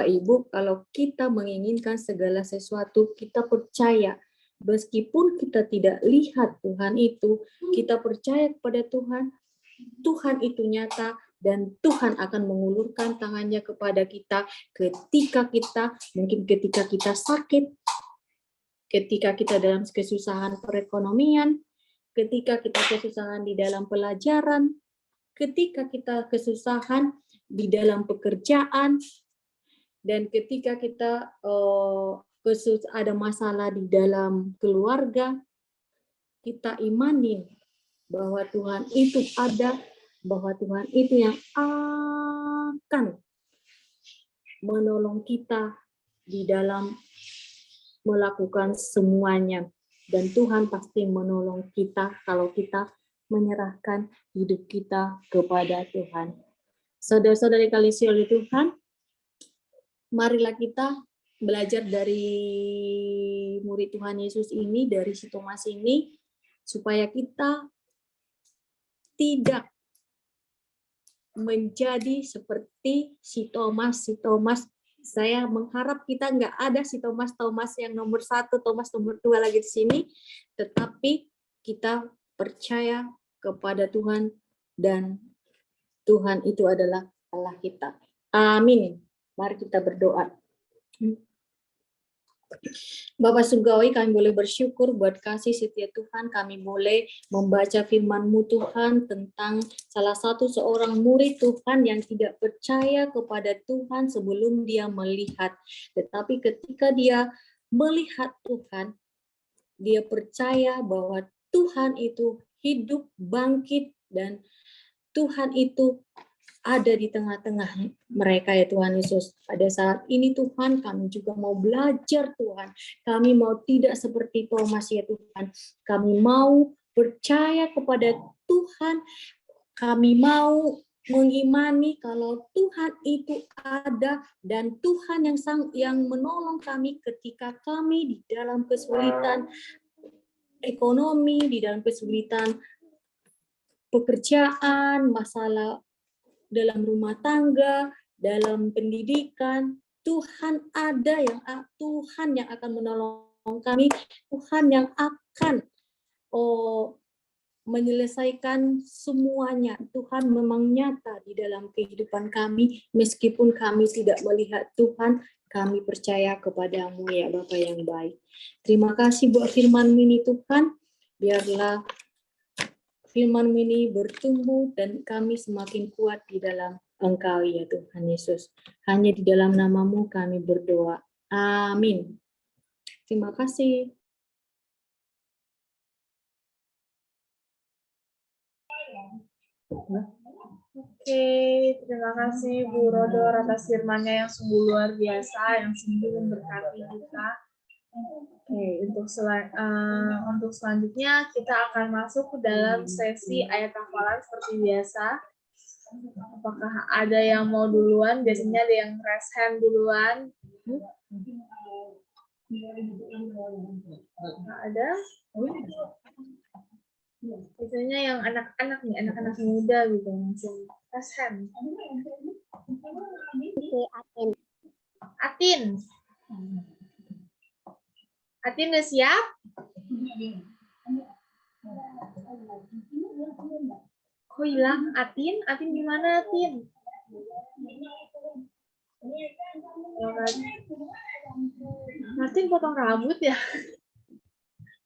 Ibu, kalau kita menginginkan segala sesuatu, kita percaya, meskipun kita tidak lihat Tuhan itu, kita percaya kepada Tuhan, Tuhan itu nyata, dan Tuhan akan mengulurkan tangannya kepada kita ketika kita sakit, ketika kita dalam kesusahan perekonomian, ketika kita kesusahan di dalam pelajaran, ketika kita kesusahan di dalam pekerjaan, dan ketika kita ada masalah di dalam keluarga, kita imanin bahwa Tuhan itu ada, bahwa Tuhan itu yang akan menolong kita di dalam melakukan semuanya. Dan Tuhan pasti menolong kita kalau kita menyerahkan hidup kita kepada Tuhan. Saudara-saudari kasihi oleh Tuhan, marilah kita belajar dari murid Tuhan Yesus ini, dari si Thomas ini, supaya kita tidak menjadi seperti si Thomas. Saya mengharap kita nggak ada si Thomas yang nomor 1, Thomas nomor 2 lagi di sini, tetapi kita percaya kepada Tuhan dan Tuhan itu adalah Allah kita. Amin. Mari kita berdoa. Bapak Surgawi, kami boleh bersyukur buat kasih setia Tuhan. Kami boleh membaca firman-Mu Tuhan tentang salah satu seorang murid Tuhan yang tidak percaya kepada Tuhan sebelum dia melihat. Tetapi ketika dia melihat Tuhan, dia percaya bahwa Tuhan itu hidup, bangkit, dan Tuhan itu ada di tengah-tengah mereka ya Tuhan Yesus. Pada saat ini Tuhan, kami juga mau belajar Tuhan. Kami mau tidak seperti Thomas ya Tuhan. Kami mau percaya kepada Tuhan. Kami mau mengimani kalau Tuhan itu ada dan Tuhan yang menolong kami ketika kami di dalam kesulitan ekonomi, di dalam kesulitan pekerjaan, masalah dalam rumah tangga, dalam pendidikan. Tuhan ada Tuhan yang akan menolong kami, Tuhan yang akan menyelesaikan semuanya. Tuhan memang nyata di dalam kehidupan kami, meskipun kami tidak melihat Tuhan, kami percaya kepadamu ya Bapa yang baik. Terima kasih buat firman-Mu ini Tuhan, biarlah firman-Mu ini bertumbuh dan kami semakin kuat di dalam Engkau ya Tuhan Yesus. Hanya di dalam nama-Mu kami berdoa. Amin. Terima kasih. Oke, terima kasih Bu Rodor atas firman-Nya yang sungguh luar biasa, yang sungguh memberkati kita. Oke, untuk selanjutnya kita akan masuk ke dalam sesi ayat hafalan seperti biasa. Apakah ada yang mau duluan? Biasanya ada yang raise hand duluan. Nggak ada? Biasanya yang anak-anak nih, anak-anak muda gitu langsung raise hand. Atin. Atin udah siap? Kok hilang Atin? Atin gimana Atin? Martin potong rambut ya?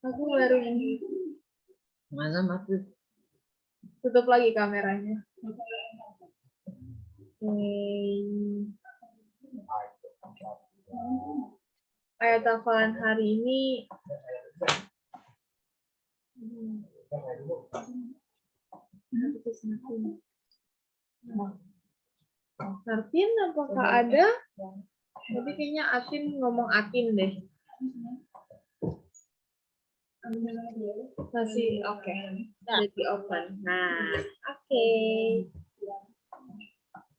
Aku baru ini. Mana Martin? Tutup lagi kameranya. Ayat hafalan hari ini Martin, apakah ada? Tapi kayaknya Atin ngomong Atin deh. Masih oke. Jadi open. Nah, oke.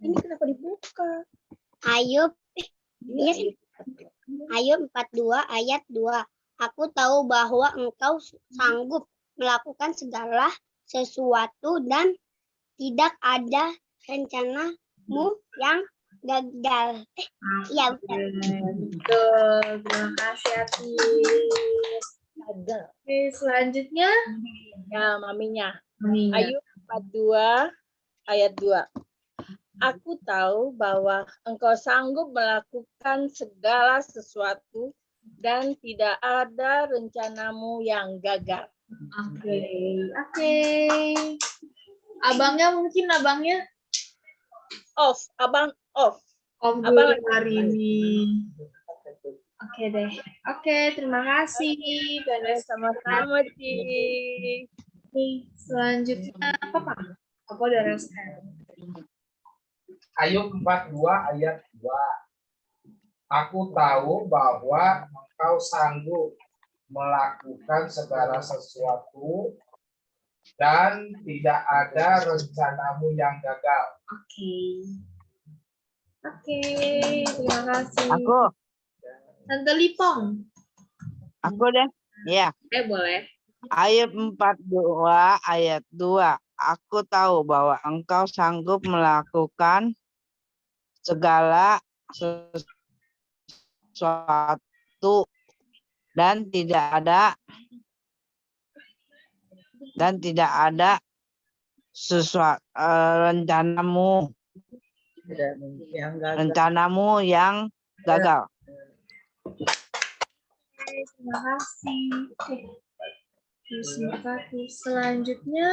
Ini kenapa dibuka? Ayub, Ayub 42 ayat 2. Aku tahu bahwa engkau sanggup melakukan segala sesuatu dan tidak ada rencanamu yang gagal. Iya, betul. Betul. Terima kasih Atin. Oke, selanjutnya Ya, maminya. Maminya. Ayub 42 ayat 2. Aku tahu bahwa engkau sanggup melakukan segala sesuatu dan tidak ada rencanamu yang gagal. Oke. Abangnya mungkin abangnya Off, abang off. Om Abang dulu hari ini. Oke deh. Oke, terima kasih. Dan Sama-sama, Ci. selanjutnya apa? Apa udah respon? Ayub 42 ayat 2. Aku tahu bahwa engkau sanggup melakukan segala sesuatu dan tidak ada rencanamu yang gagal. Oke, terima kasih. Aku Tante Lipong. deh. Ya. Boleh. Ayat 42 ayat 2. Aku tahu bahwa engkau sanggup melakukan segala sesuatu dan tidak ada sesuatu rencanamu yang gagal. terima kasih. Oke. Selanjutnya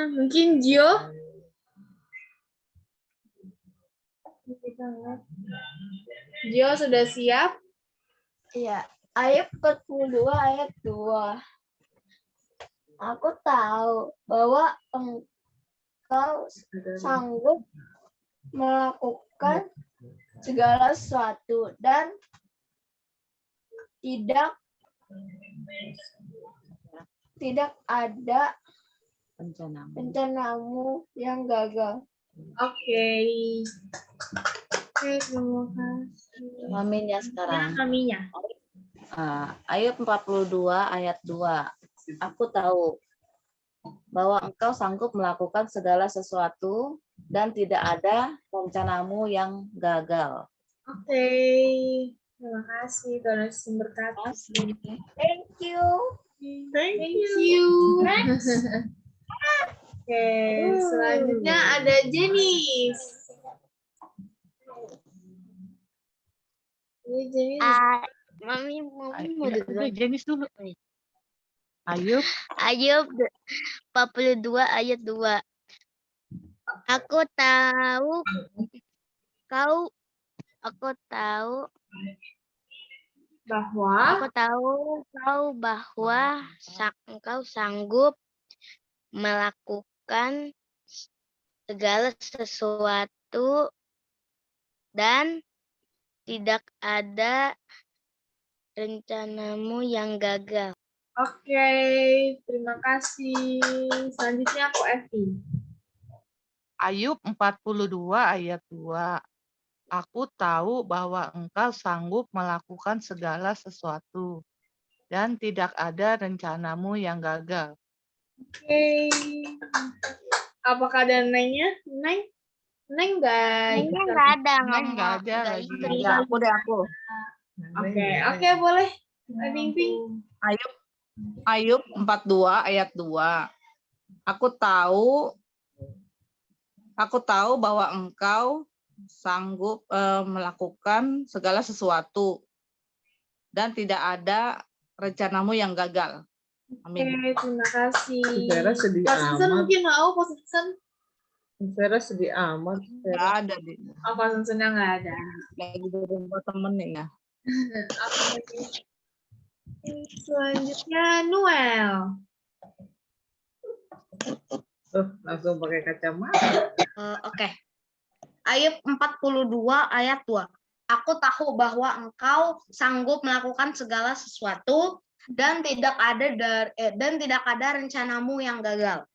mungkin Gio. Gio sudah siap? Iya, ayat 42 ayat 2. Aku tahu bahwa engkau sanggup melakukan segala sesuatu dan tidak ada rencanamu yang gagal. Oke, terima kasih. Maminya sekarang. Maminya. Ayub 42 ayat 2. Aku tahu bahwa engkau sanggup melakukan segala sesuatu dan tidak ada rencanamu yang gagal. Oke, terima kasih. Tuhan Yesus memberkati. Thank you. Thank you. Oke, selanjutnya ada Jenis. Ini Jenis. Mami mau Jenis dulu. Ayub. Ayub 42 ayat 2. Aku tahu bahwa engkau sanggup melakukan segala sesuatu dan tidak ada rencanamu yang gagal. Oke, terima kasih. Selanjutnya aku Evi. Ayub 42 ayat 2. Aku tahu bahwa engkau sanggup melakukan segala sesuatu dan tidak ada rencanamu yang gagal. Oke. Apakah ada Nengnya? Neng nggak? Nengnya nggak ada. Neng nggak ada lagi. Ya, aku. Oke, boleh. Ping. Ayub 42 ayat 2. Aku tahu bahwa engkau sanggup melakukan segala sesuatu dan tidak ada rencanamu yang gagal. Amin. Oke, terima kasih. Vera sedih Pak Sinsen amat. mungkin mau, Pak Sinsen? Vera sedih amat. Nggak ada deh. Oh, Pak Sinsennya nggak ada. Lagi di rumah temen ya. Oke. Selanjutnya Noel. Langsung pakai kacamata. Oke. Ayub 42 ayat 2. Aku tahu bahwa engkau sanggup melakukan segala sesuatu dan tidak ada rencanamu yang gagal.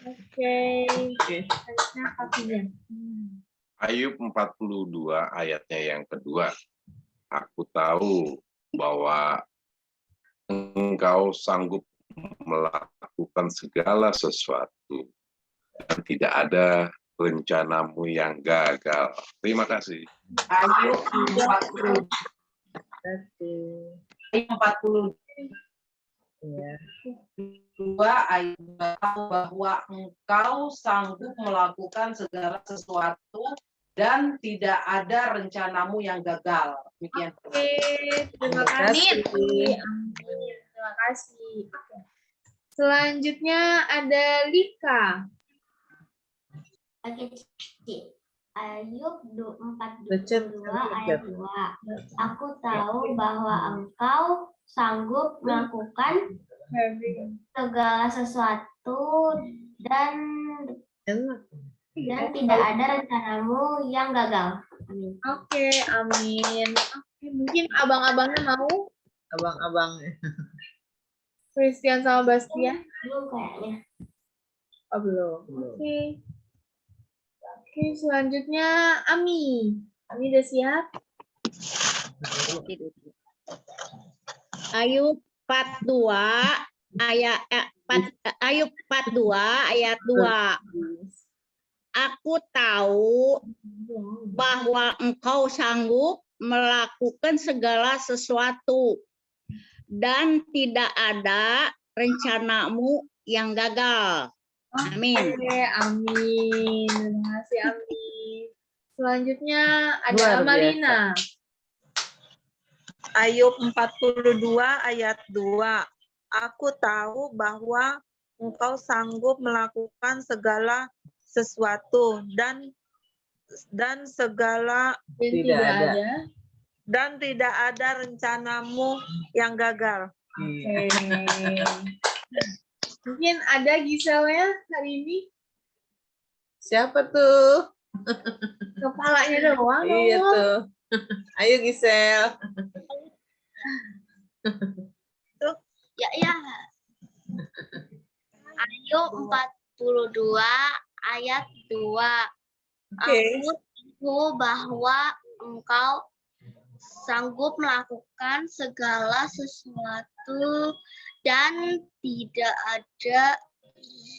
Oke. Selanjutnya Kapinya. Ayub 42 ayatnya yang kedua. Aku tahu bahwa engkau sanggup melakukan segala sesuatu dan tidak ada rencanamu yang gagal. Terima kasih. Ayub 40. Ayub 40. Ya. 2 ayat bahwa engkau sanggup melakukan segala sesuatu dan tidak ada rencanamu yang gagal. Demikian. Oke, terima kasih. Terima kasih. Oke. Selanjutnya ada Lika. Ayub 42 ayat 2. Aku tahu bahwa engkau sanggup melakukan segala sesuatu dan tidak ada rencanamu yang gagal. Amin. Oke, amin. Oke, mungkin abang-abangnya mau? Abang-abang. Christian sama Bastian? Belum kayaknya. Oh, belum. Oke. Oke, selanjutnya Ami. Ami udah siap? Ayub 42 ayat 2. Aku tahu bahwa engkau sanggup melakukan segala sesuatu dan tidak ada rencanamu yang gagal. Amin. Oke, amin. Terima kasih, Ami. Selanjutnya ada Luar biasa. Amalina. Ayub 42 ayat 2. Aku tahu bahwa engkau sanggup melakukan segala sesuatu dan segala dan tidak ada rencanamu yang gagal. Oke. Mungkin ada Gisel-nya hari ini? Siapa tuh? Kepalanya doang. Iya tuh. Ayo Gisel. Ya. Ayub 42 ayat 2. Aku tahu bahwa engkau sanggup melakukan segala sesuatu dan tidak ada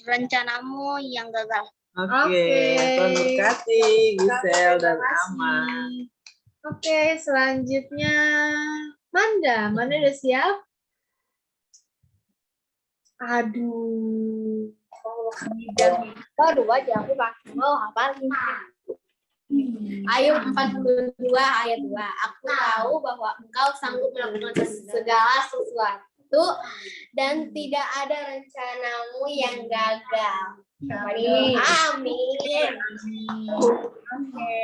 rencanamu yang gagal. Oke, Tuhan berkati Gisel dan Aman. Oke, selanjutnya Manda. Manda udah siap? Aduh. Baru aja aku mau hafalin. Ayub 42 ayat 2. Aku tahu bahwa engkau sanggup melakukan segala sesuatu dan tidak ada rencanamu yang gagal. Amin. Amin. Oke.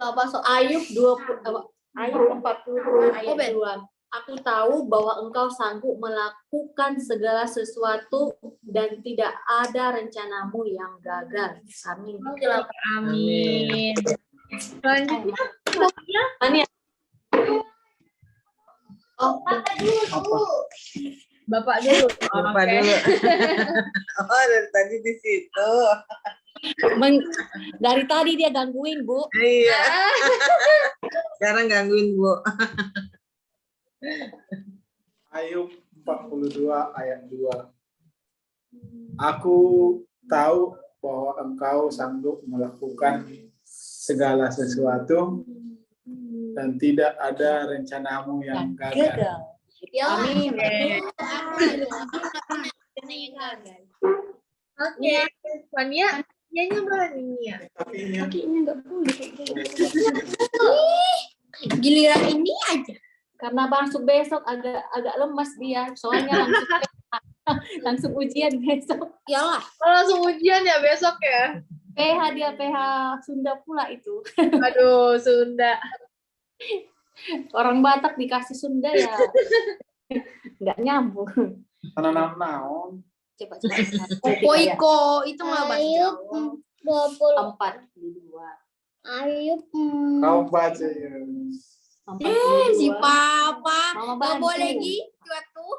Apa so Ayub 40 ayat 2. Aku tahu bahwa engkau sanggup melakukan segala sesuatu dan tidak ada rencanamu yang gagal. Amin. Amin. Selanjutnya, Tania. Bapak dulu. Bapak dulu. Oh, dari tadi di situ. Dari tadi dia gangguin, Bu. Iya. Sekarang gangguin, Bu. Ayub 42 ayat 2. Aku tahu bahwa engkau sanggup melakukan segala sesuatu dan tidak ada rencanamu yang gagal. Amin. Oke, Fania, nyanyi mana nih ya? Kakinya nggak boleh. Giliran ini aja. Karena masuk besok agak lemas dia, soalnya langsung ujian besok. Yalah. Oh, langsung ujian ya besok ya? PH Sunda pula itu. Aduh, Sunda. Orang Batak dikasih Sunda ya nggak nyambung. Tanam naon. Coba. Poiko itu mah bahasa Ayub Jawa. 42. Ayub Kau baca ya. Si Papa. Mama Nggak bantu. boleh gitu tuh.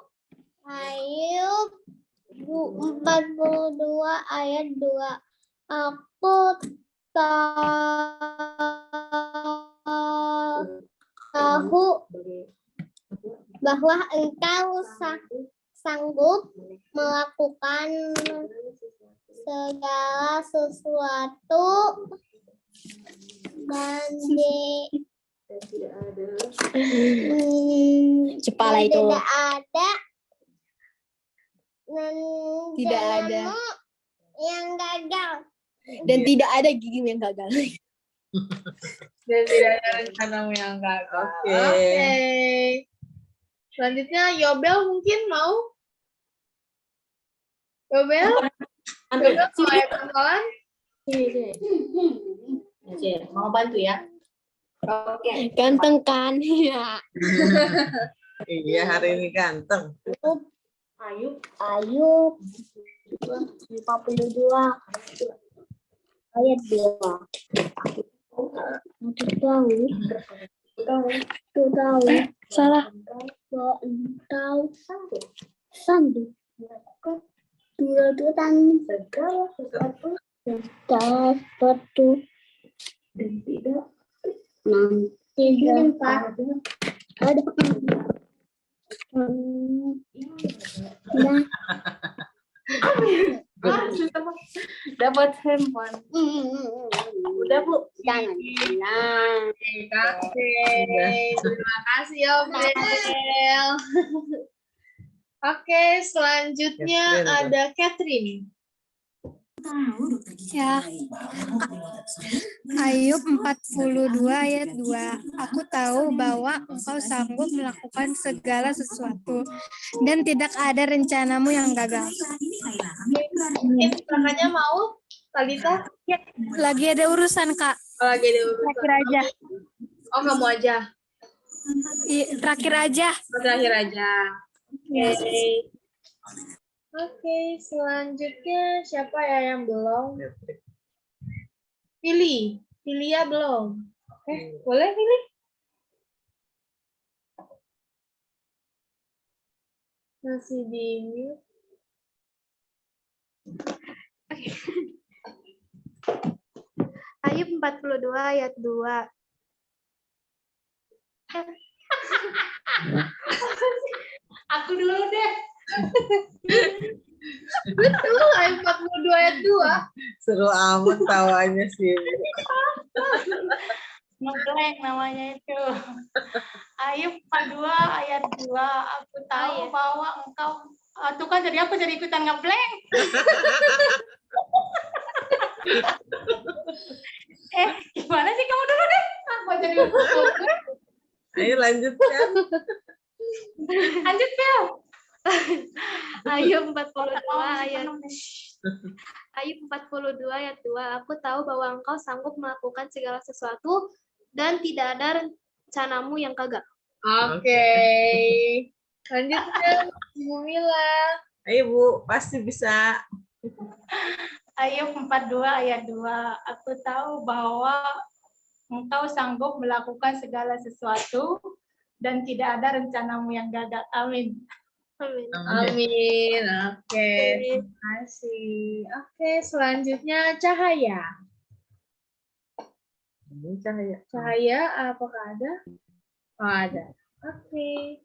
Ayub 42 ayat 2. Aku tahu bahwa engkau sanggup melakukan segala sesuatu dan Cepala itu. Tidak ada Tidak ada. yang gagal. Dan tidak ada gigi yang gagal. Dan tidak ada rencanamu yang gagal. Oke. Selanjutnya Yobel mungkin mau? Yobel? Yobel mau ayat hafalan? Mau bantu ya? Oke. Ganteng kan? Ya. Iya, hari ini ganteng. Ayub 42 ayat 2. Aku tahu Salah. bahwa engkau sanggup melakukan segala sesuatu dan tidak ada Dapat handphone. Udah, Bu. Jangan. Terima kasih Yobel. Oke, selanjutnya Catherine. ada Catherine. Ya. Ayub 42 ayat 2. Aku tahu bahwa engkau sanggup melakukan segala sesuatu dan tidak ada rencanamu yang gagal. Kakaknya mau, Talita? Lagi ada urusan, Kak. Oh, lagi ada urusan. Terakhir aja. Oh, kamu aja. Terakhir aja. Oh, terakhir aja. Oke. Oke, selanjutnya siapa ya yang belum? Pilih. Pilia belum. Oke, boleh pilih? Masih di mute. Ayub 42 ayat 2. Aku dulu deh. Betul, ayat 42 ayat 2. Seru amat tawanya sih. Ngeblank namanya itu. Ayub 42 ayat 2. Aku tahu bahwa engkau tuh kan jadi aku jadi ikutan ngeblank. Gimana sih kamu dulu deh? Aku jadi Ayo lanjutkan. Lanjut, Bel. Ayub 42 ayat Ayub 42 ayat 2. Aku tahu bahwa engkau sanggup melakukan segala sesuatu dan tidak ada rencanamu yang gagal. Oke. Lanjutkan, Ibu Mila. Ayo Bu, pasti bisa. Ayub 42 ayat 2. Aku tahu bahwa engkau sanggup melakukan segala sesuatu dan tidak ada rencanamu yang gagal. Amin. Amin. Amin. Oke, terima kasih. Oke, selanjutnya Cahaya. Ini Cahaya. Cahaya, apakah ada? Oh, ada. Oke.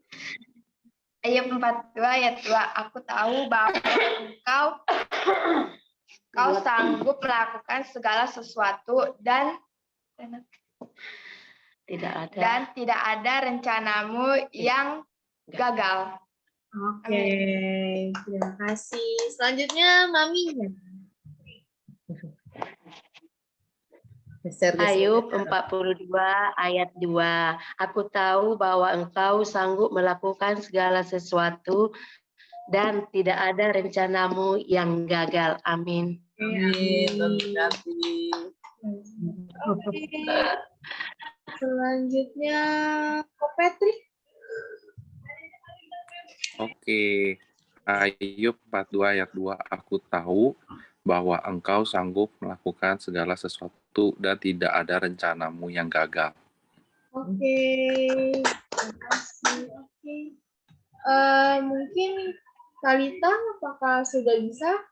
Ayub 42 ayat 2. Aku tahu bahwa engkau sanggup melakukan segala sesuatu dan tidak ada rencanamu yang gagal. Oke, terima kasih. Selanjutnya Maminya. Ayub 42 ayat 2. Aku tahu bahwa engkau sanggup melakukan segala sesuatu dan tidak ada rencanamu yang gagal. Amin. Amin. Terima kasih. Oke. Selanjutnya Ko Patrick. Oke, Ayub 42 ayat 2, aku tahu bahwa engkau sanggup melakukan segala sesuatu dan tidak ada rencanamu yang gagal. Oke, terima kasih. Oke. Mungkin Talita, apakah sudah bisa?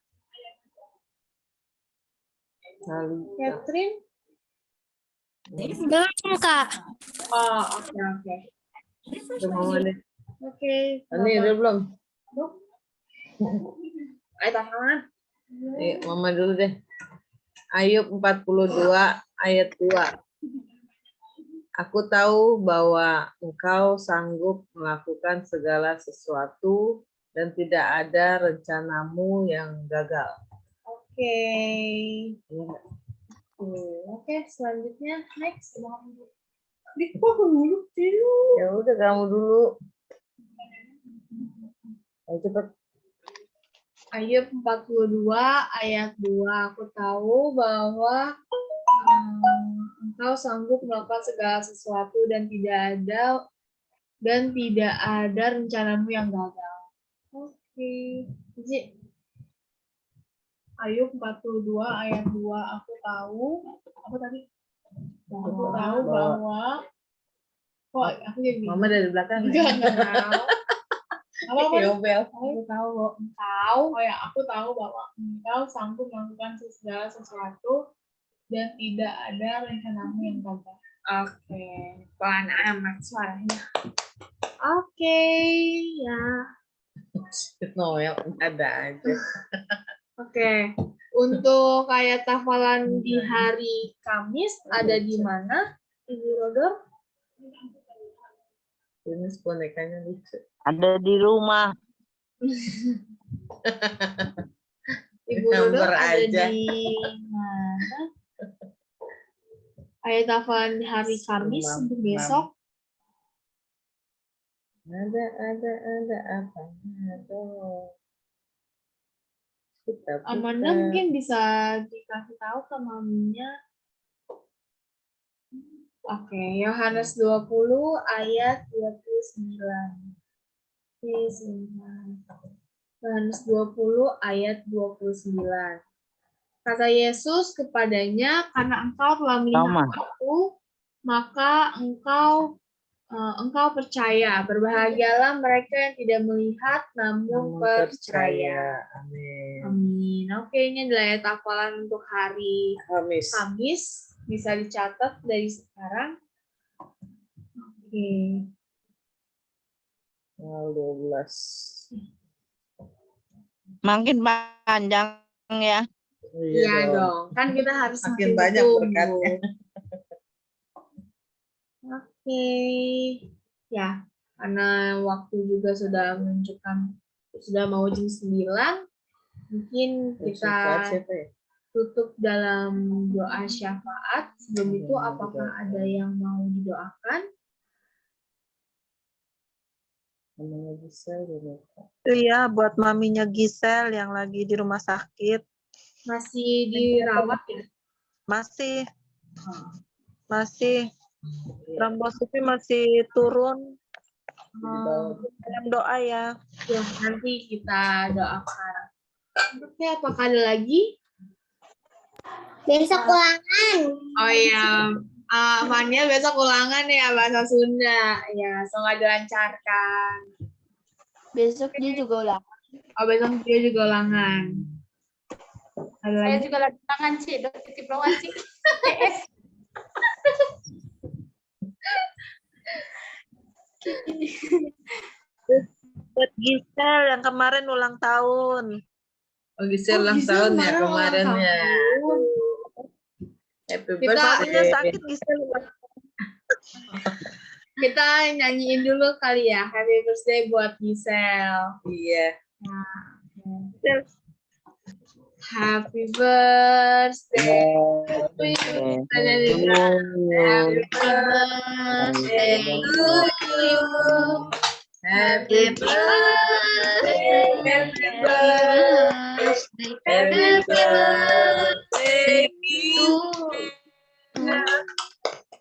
Catherine? Belum, Kak. Oh, oke. Oke. Ini udah belum? Ayo tangan. Mama dulu deh. Ayub 42 ayat 2. Aku tahu bahwa engkau sanggup melakukan segala sesuatu dan tidak ada rencanamu yang gagal. Oke. Oke, selanjutnya next. Ya udah kamu dulu. Ayo cepat. Ayub 42 ayat 2. Aku tahu bahwa engkau sanggup melakukan segala sesuatu dan tidak ada rencanamu yang gagal. Oke. Ji. Ayub 42 ayat 2. Aku tahu apa tadi? Aku tahu bahwa aku jadi Mama dari belakang. Enggak. Apa? Yobel. Aku tahu bahwa engkau sanggup melakukan segala sesuatu dan tidak ada rencanamu yang gagal. Oke, pelan amat suaranya. Oke, ya. Noel ada aja. Oke, untuk ayat hafalan di hari Kamis ada di mana, Ibu Rodor? Ini bonekanya lucu. Ada di rumah. Ibu Bu Dodo Gambar ada aja. di mana? Ayat hafalan hari Kamis untuk besok. Ada apa? Aduh. Kita Amanda buka. mungkin bisa dikasih tahu ke maminya. Oke, Yohanes 20 ayat 29. Yohanes 20 ayat 29. Kata Yesus kepadanya, karena engkau telah melihat aku, maka engkau percaya. Berbahagialah mereka yang tidak melihat namun percaya. Amin. Amin. Oke, ini adalah ayat hafalan untuk hari Kamis. Bisa dicatat dari sekarang. Oke. Tanggal 12. Makin panjang ya. Iya dong. Kan kita harus makin banyak bertumbuh. berkatnya. Oke. Ya, karena waktu juga sudah menunjukkan sudah mau jam 9, mungkin kita tutup dalam doa syafaat. Sebelum itu, apakah ada yang mau didoakan? Iya, buat maminya Gisel yang lagi di rumah sakit. Masih dirawat ya? Masih. Trombositnya masih turun. Dalam doa ya. Ya, nanti kita doakan. Oke, apakah ada lagi? Besok ulangan. Oh iya, Fania besok ulangan ya bahasa Sunda. Ya, semoga dilancarkan. Besok dia juga ulangan. Oh, besok dia juga ulangan. Ada Saya lagi? juga lagi ulangan sih, dokter diplomasi. PS. Buat Gisel yang kemarin ulang tahun. Oh, Gisel ulang tahun ya kemarin ya. Happy Maminya birthday. sakit Gisel. Kita nyanyiin dulu kali ya. Happy birthday buat Gisel. Iya. Happy birthday to you. Happy birthday to you. Happy birthday, happy birthday, happy birthday to you.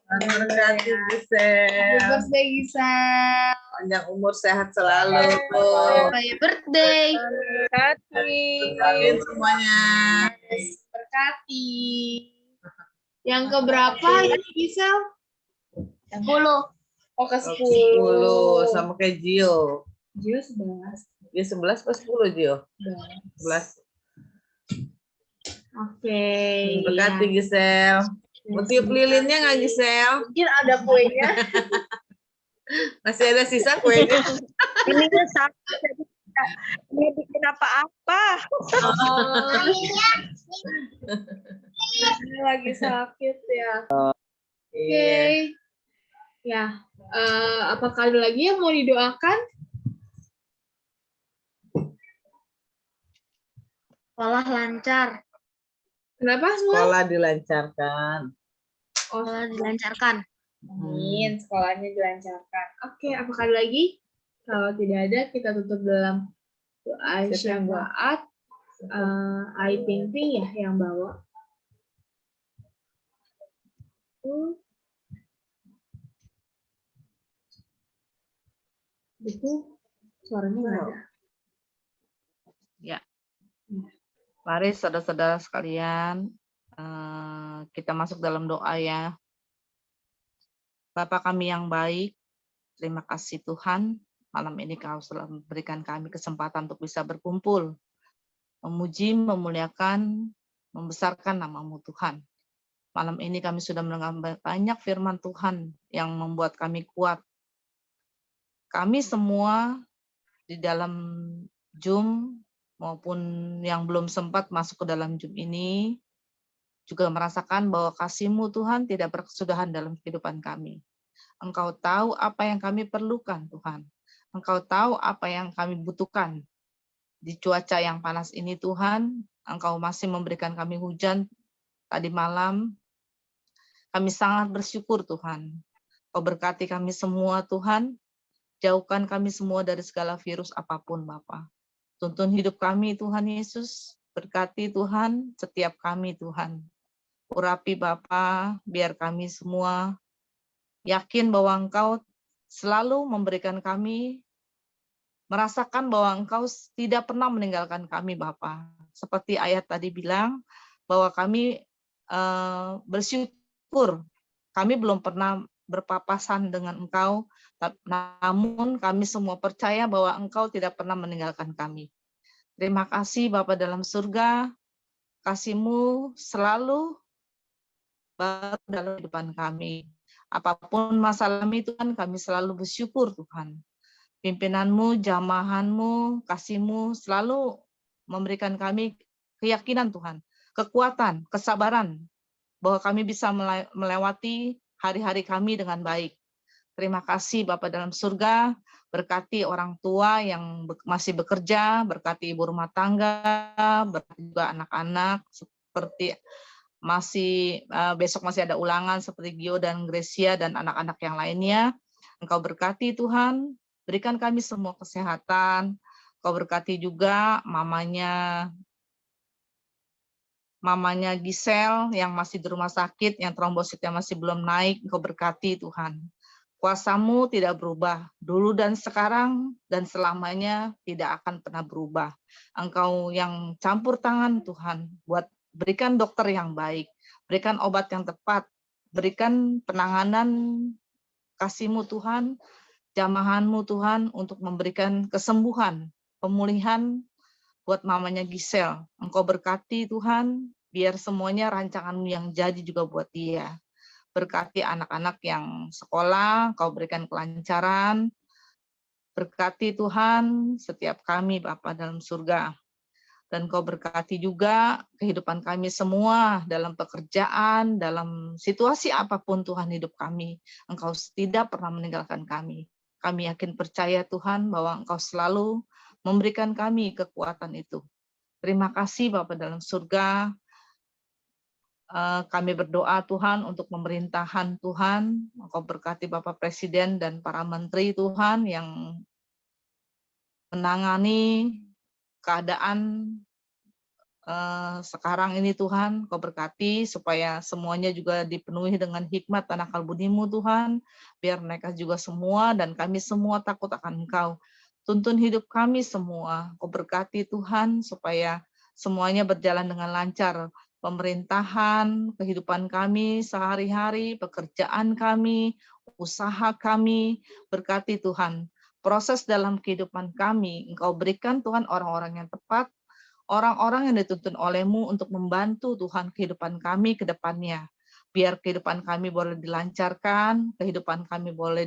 Berkati Happy Gisel. birthday, Gisel. Panjang umur sehat selalu. Happy birthday. Berkati. Berkatin semuanya. Berkati. Yang keberapa ini Gisel? 10. Oh, ke 10. 10 sama kayak Gio. Gio 11. Dia 11 pas 10 Gio. 11. Oke. Berkati Gisel. Mau tiup lilinnya nggak Gisel? Mungkin ada kuenya. Masih ada sisa kuenya. Ini sakit jadi nggak bikin apa-apa. Ini lagi sakit ya. Oke. Iya. Ya. Apakah ada lagi yang mau didoakan? Sekolah lancar. Kenapa semua? Sekolah dilancarkan. Sekolah dilancarkan. Amin, sekolahnya dilancarkan. Oke, apakah ada lagi? Kalau tidak ada, kita tutup dalam doa syafaat. Ai Ping Ping ya yang bawa. Itu suaranya nggak ada. Ya. Mari saudara-saudara sekalian, kita masuk dalam doa ya. Bapa kami yang baik, terima kasih Tuhan, malam ini Kau telah memberikan kami kesempatan untuk bisa berkumpul, memuji, memuliakan, membesarkan nama-Mu Tuhan. Malam ini kami sudah mendengar banyak firman Tuhan yang membuat kami kuat. Kami semua di dalam Zoom maupun yang belum sempat masuk ke dalam Zoom ini juga merasakan bahwa kasih-Mu Tuhan tidak berkesudahan dalam kehidupan kami. Engkau tahu apa yang kami perlukan Tuhan. Engkau tahu apa yang kami butuhkan. di cuaca yang panas ini Tuhan, Engkau masih memberikan kami hujan tadi malam. Kami sangat bersyukur Tuhan. Kau berkati kami semua Tuhan, jauhkan kami semua dari segala virus apapun Bapa. Tuntun hidup kami Tuhan Yesus, berkati Tuhan setiap kami Tuhan. Urapi Bapa, biar kami semua yakin bahwa Engkau selalu memberikan kami, merasakan bahwa Engkau tidak pernah meninggalkan kami Bapa. Seperti ayat tadi bilang, bahwa kami bersyukur, kami belum pernah berpapasan dengan Engkau, namun kami semua percaya bahwa Engkau tidak pernah meninggalkan kami. Terima kasih Bapa dalam surga, kasih-Mu selalu baru dalam kehidupan kami. Apapun masalah kami Tuhan, kami selalu bersyukur Tuhan. Pimpinan-Mu, jamahan-Mu, kasih-Mu selalu memberikan kami keyakinan Tuhan, kekuatan, kesabaran, bahwa kami bisa melewati hari-hari kami dengan baik. Terima kasih Bapa dalam surga, berkati orang tua yang masih bekerja, berkati ibu rumah tangga, berkati juga anak-anak, seperti masih besok masih ada ulangan seperti Gio dan Gracia dan anak-anak yang lainnya. Engkau berkati Tuhan, berikan kami semua kesehatan. Engkau berkati juga mamanya Giselle yang masih di rumah sakit, yang trombositnya masih belum naik. Engkau berkati Tuhan. Kuasa-Mu tidak berubah, dulu dan sekarang dan selamanya tidak akan pernah berubah. Engkau yang campur tangan Tuhan, berikan dokter yang baik, berikan obat yang tepat, berikan penanganan kasih-Mu Tuhan, jamahan-Mu Tuhan untuk memberikan kesembuhan, pemulihan buat mamanya Giselle. Engkau berkati Tuhan, biar semuanya rancangan-Mu yang jadi juga buat dia. Berkati anak-anak yang sekolah, Engkau berikan kelancaran. Berkati Tuhan setiap kami Bapa dalam surga. Dan Kau berkati juga kehidupan kami semua dalam pekerjaan, dalam situasi apapun Tuhan hidup kami. Engkau tidak pernah meninggalkan kami. Kami yakin percaya Tuhan bahwa Engkau selalu memberikan kami kekuatan itu. Terima kasih Bapa dalam surga. Kami berdoa Tuhan untuk pemerintahan Tuhan. Engkau berkati Bapak Presiden dan para menteri Tuhan yang menangani keadaan sekarang ini Tuhan. Kau berkati supaya semuanya juga dipenuhi dengan hikmat dan akal budi-Mu Tuhan, biar mereka juga semua dan kami semua takut akan Engkau. Tuntun hidup kami semua. Kau berkati Tuhan supaya semuanya berjalan dengan lancar. Pemerintahan, kehidupan kami sehari-hari, pekerjaan kami, usaha kami, berkati Tuhan. Proses dalam kehidupan kami, Engkau berikan Tuhan orang-orang yang tepat, orang-orang yang dituntun oleh-Mu untuk membantu Tuhan kehidupan kami ke depannya. Biar kehidupan kami boleh dilancarkan, kehidupan kami boleh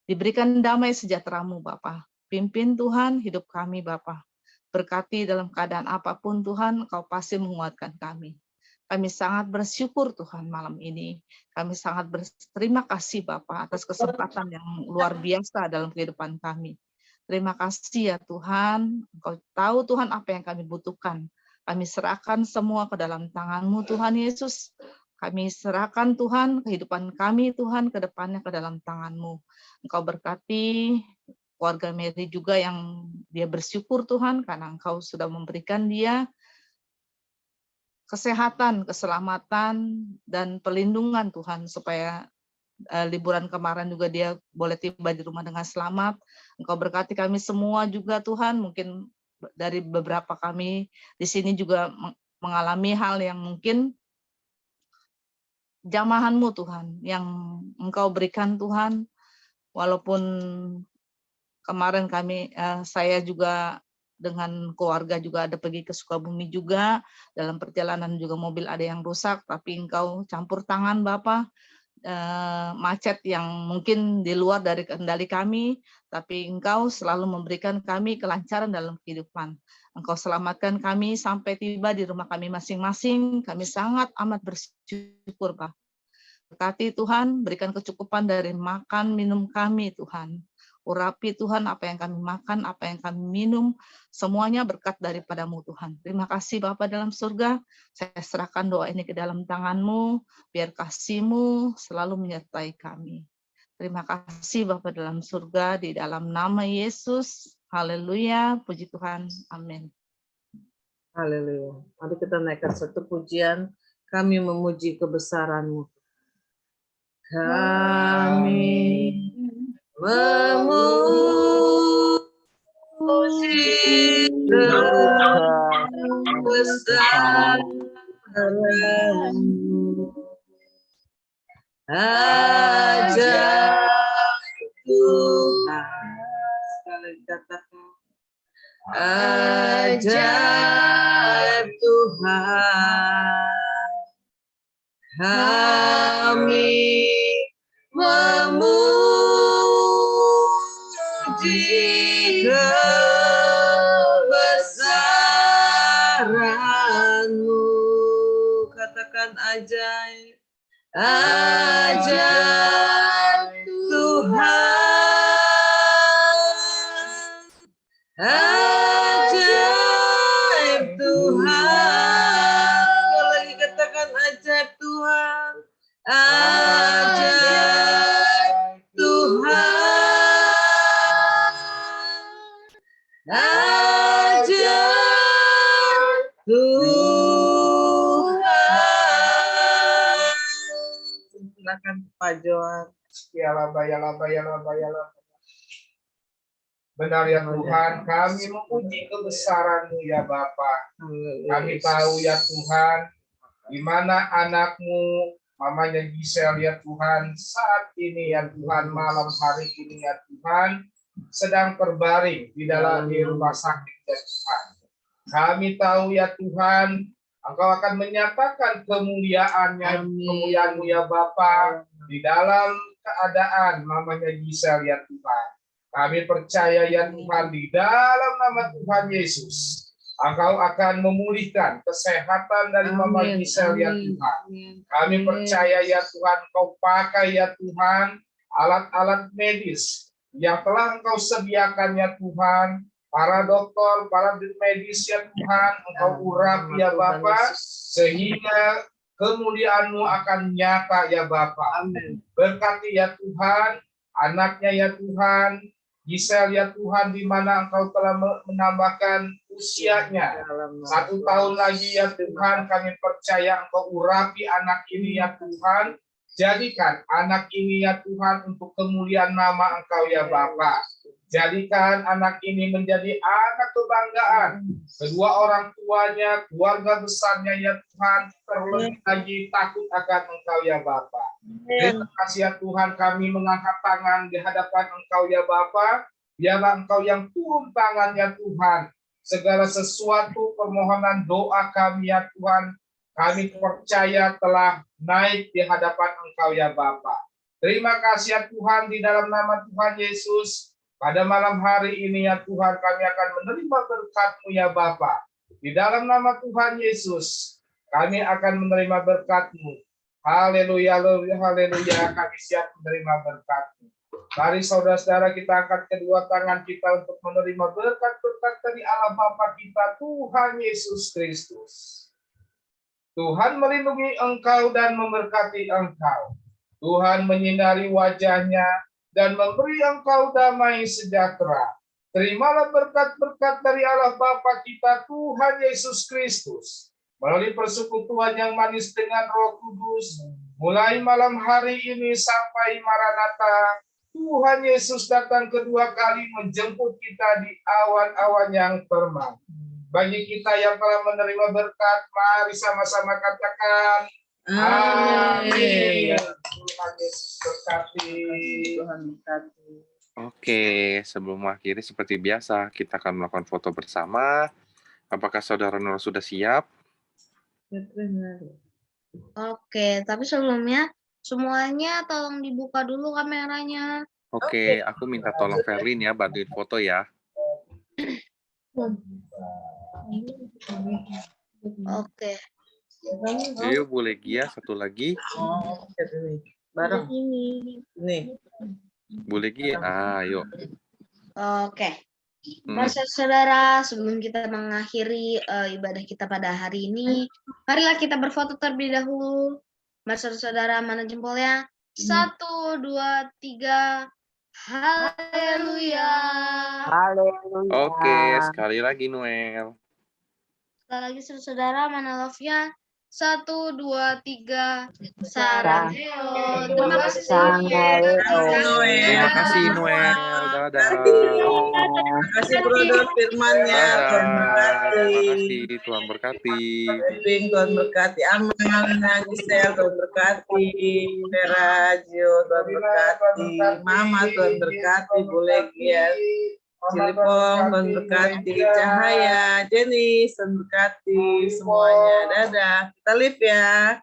diberikan damai sejahtera-Mu Bapa. Pimpin Tuhan hidup kami Bapa. Berkati dalam keadaan apapun Tuhan, Kau pasti menguatkan kami. Kami sangat bersyukur Tuhan malam ini. Kami sangat berterima kasih Bapa atas kesempatan yang luar biasa dalam kehidupan kami. Terima kasih ya Tuhan. Engkau tahu Tuhan apa yang kami butuhkan. Kami serahkan semua ke dalam tangan-Mu Tuhan Yesus. Kami serahkan Tuhan kehidupan kami Tuhan ke depannya ke dalam tangan-Mu. Engkau berkati keluarga Mary juga yang dia bersyukur Tuhan karena Engkau sudah memberikan dia kesehatan, keselamatan, dan perlindungan Tuhan supaya liburan kemarin juga dia boleh tiba di rumah dengan selamat. Engkau berkati kami semua juga Tuhan, mungkin dari beberapa kami di sini juga mengalami hal yang mungkin jamahan-Mu Tuhan, yang Engkau berikan Tuhan, walaupun kemarin saya juga dengan keluarga juga ada pergi ke Sukabumi juga, dalam perjalanan juga mobil ada yang rusak, tapi Engkau campur tangan Bapa, macet yang mungkin di luar dari kendali kami, tapi Engkau selalu memberikan kami kelancaran dalam kehidupan. Engkau selamatkan kami sampai tiba di rumah kami masing-masing, kami sangat amat bersyukur Pak. Berkati Tuhan, berikan kecukupan dari makan minum kami Tuhan. Urapi Tuhan apa yang kami makan, apa yang kami minum, semuanya berkat daripadamu Tuhan. Terima kasih Bapa dalam surga, saya serahkan doa ini ke dalam tangan-Mu, biar kasih-Mu selalu menyertai kami. Terima kasih Bapa dalam surga, di dalam nama Yesus. Haleluya, puji Tuhan. Amin. Haleluya. Mari kita naikkan satu pujian. Kami memuji kebesaran-Mu. Kami memuji kebesaran-Mu. Ajaib Tuhan. Sekali katakan. Ajaib Tuhan. Kami memuji kebesaran-Mu. Katakan ajaib. Ajaib Tuhan. Ajaib Tuhan. Sekali lagi katakan ajaib Tuhan. Ajaib Tuhan. Ajaib Tuhan. Silakan Pak Johan. Benar ya Tuhan, kami memuji kebesaran-Mu ya Bapa. Kami tahu ya Tuhan, di mana anak-Mu, mamanya Giselle ya Tuhan, saat ini ya Tuhan, malam hari ini ya Tuhan, sedang terbaring di rumah sakit ya Tuhan. Kami tahu ya Tuhan, Engkau akan menyatakan kemuliaan-Mu ya Bapa, di dalam keadaan mamanya Giselle ya Tuhan. Kami percaya ya Tuhan, di dalam nama Tuhan Yesus, Engkau akan memulihkan kesehatan dari Mama Giselle ya Tuhan. Kami percaya ya Tuhan, Engkau pakai ya Tuhan alat-alat medis yang telah Engkau sediakan ya Tuhan. Para dokter, para medis ya Tuhan, Engkau urapi ya Bapa, sehingga kemuliaan-Mu akan nyata ya Bapa. Berkati ya Tuhan, anaknya ya Tuhan, Giselle ya Tuhan, di mana Engkau telah menambahkan usianya 1 tahun lagi ya Tuhan. Kami percaya Engkau urapi anak ini ya Tuhan. Jadikan anak ini ya Tuhan untuk kemuliaan nama Engkau ya Bapa. Jadikan anak ini menjadi anak kebanggaan kedua orang tuanya, keluarga besarnya ya Tuhan, terlebih lagi takut akan Engkau ya Bapa. Terima kasih ya Tuhan, kami mengangkat tangan di hadapan Engkau ya Bapa. Biarlah Engkau yang turun tangan ya Tuhan. Segala sesuatu permohonan doa kami ya Tuhan, kami percaya telah naik di hadapan Engkau ya Bapa. Terima kasih ya Tuhan, di dalam nama Tuhan Yesus. Pada malam hari ini ya Tuhan, kami akan menerima berkat-Mu ya Bapa. Di dalam nama Tuhan Yesus, kami akan menerima berkat-Mu. Haleluya, haleluya, haleluya, kami siap menerima berkat-Mu. Mari saudara-saudara, kita angkat kedua tangan kita untuk menerima berkat-berkat dari Allah Bapa kita, Tuhan Yesus Kristus. Tuhan melindungi engkau dan memberkati engkau. Tuhan menyinari wajahnya dan memberi engkau damai sejahtera. Terimalah berkat-berkat dari Allah Bapa kita, Tuhan Yesus Kristus, melalui persekutuan yang manis dengan Roh Kudus, mulai malam hari ini sampai Maranatha. Tuhan Yesus datang kedua kali menjemput kita di awan-awan yang terbang. Bagi kita yang telah menerima berkat, mari sama-sama katakan amin. Tuhan Yesus berkati. Tuhan berkati. Oke, sebelum mengakhiri seperti biasa, kita akan melakukan foto bersama. Apakah saudara Nur sudah siap? Oke, tapi sebelumnya semuanya tolong dibuka dulu kameranya. Oke, aku minta tolong Verlin ya, bantuin foto ya. Oke. Yuk, boleh Gia, satu lagi. Bareng. Nih. Boleh Gi? Ayo. Oke. Mari saudara, sebelum kita mengakhiri ibadah kita pada hari ini, marilah kita berfoto terlebih dahulu. Mari saudara, mana jempolnya? 1, 2, 3. Haleluya. Oke, sekali lagi Noel. Sekali lagi saudara, mana love-nya? 1, 2, 3. Sarangeo. Terima kasih Terima kasih Noel. Dadah. Terima kasih Brother Firman-nya. Tuhan berkati. Terima kasih, Tuhan berkati. Bing, Tuhan berkati. Amalina Gisel, Tuhan berkati. Vera, Gio, Tuhan berkati. Mama, Tuhan berkati. Boleh Giat. Cilipong, Tuhan berkati. Cahaya, Jenny, Tuhan berkati. Semuanya. Dadah. Kita live ya.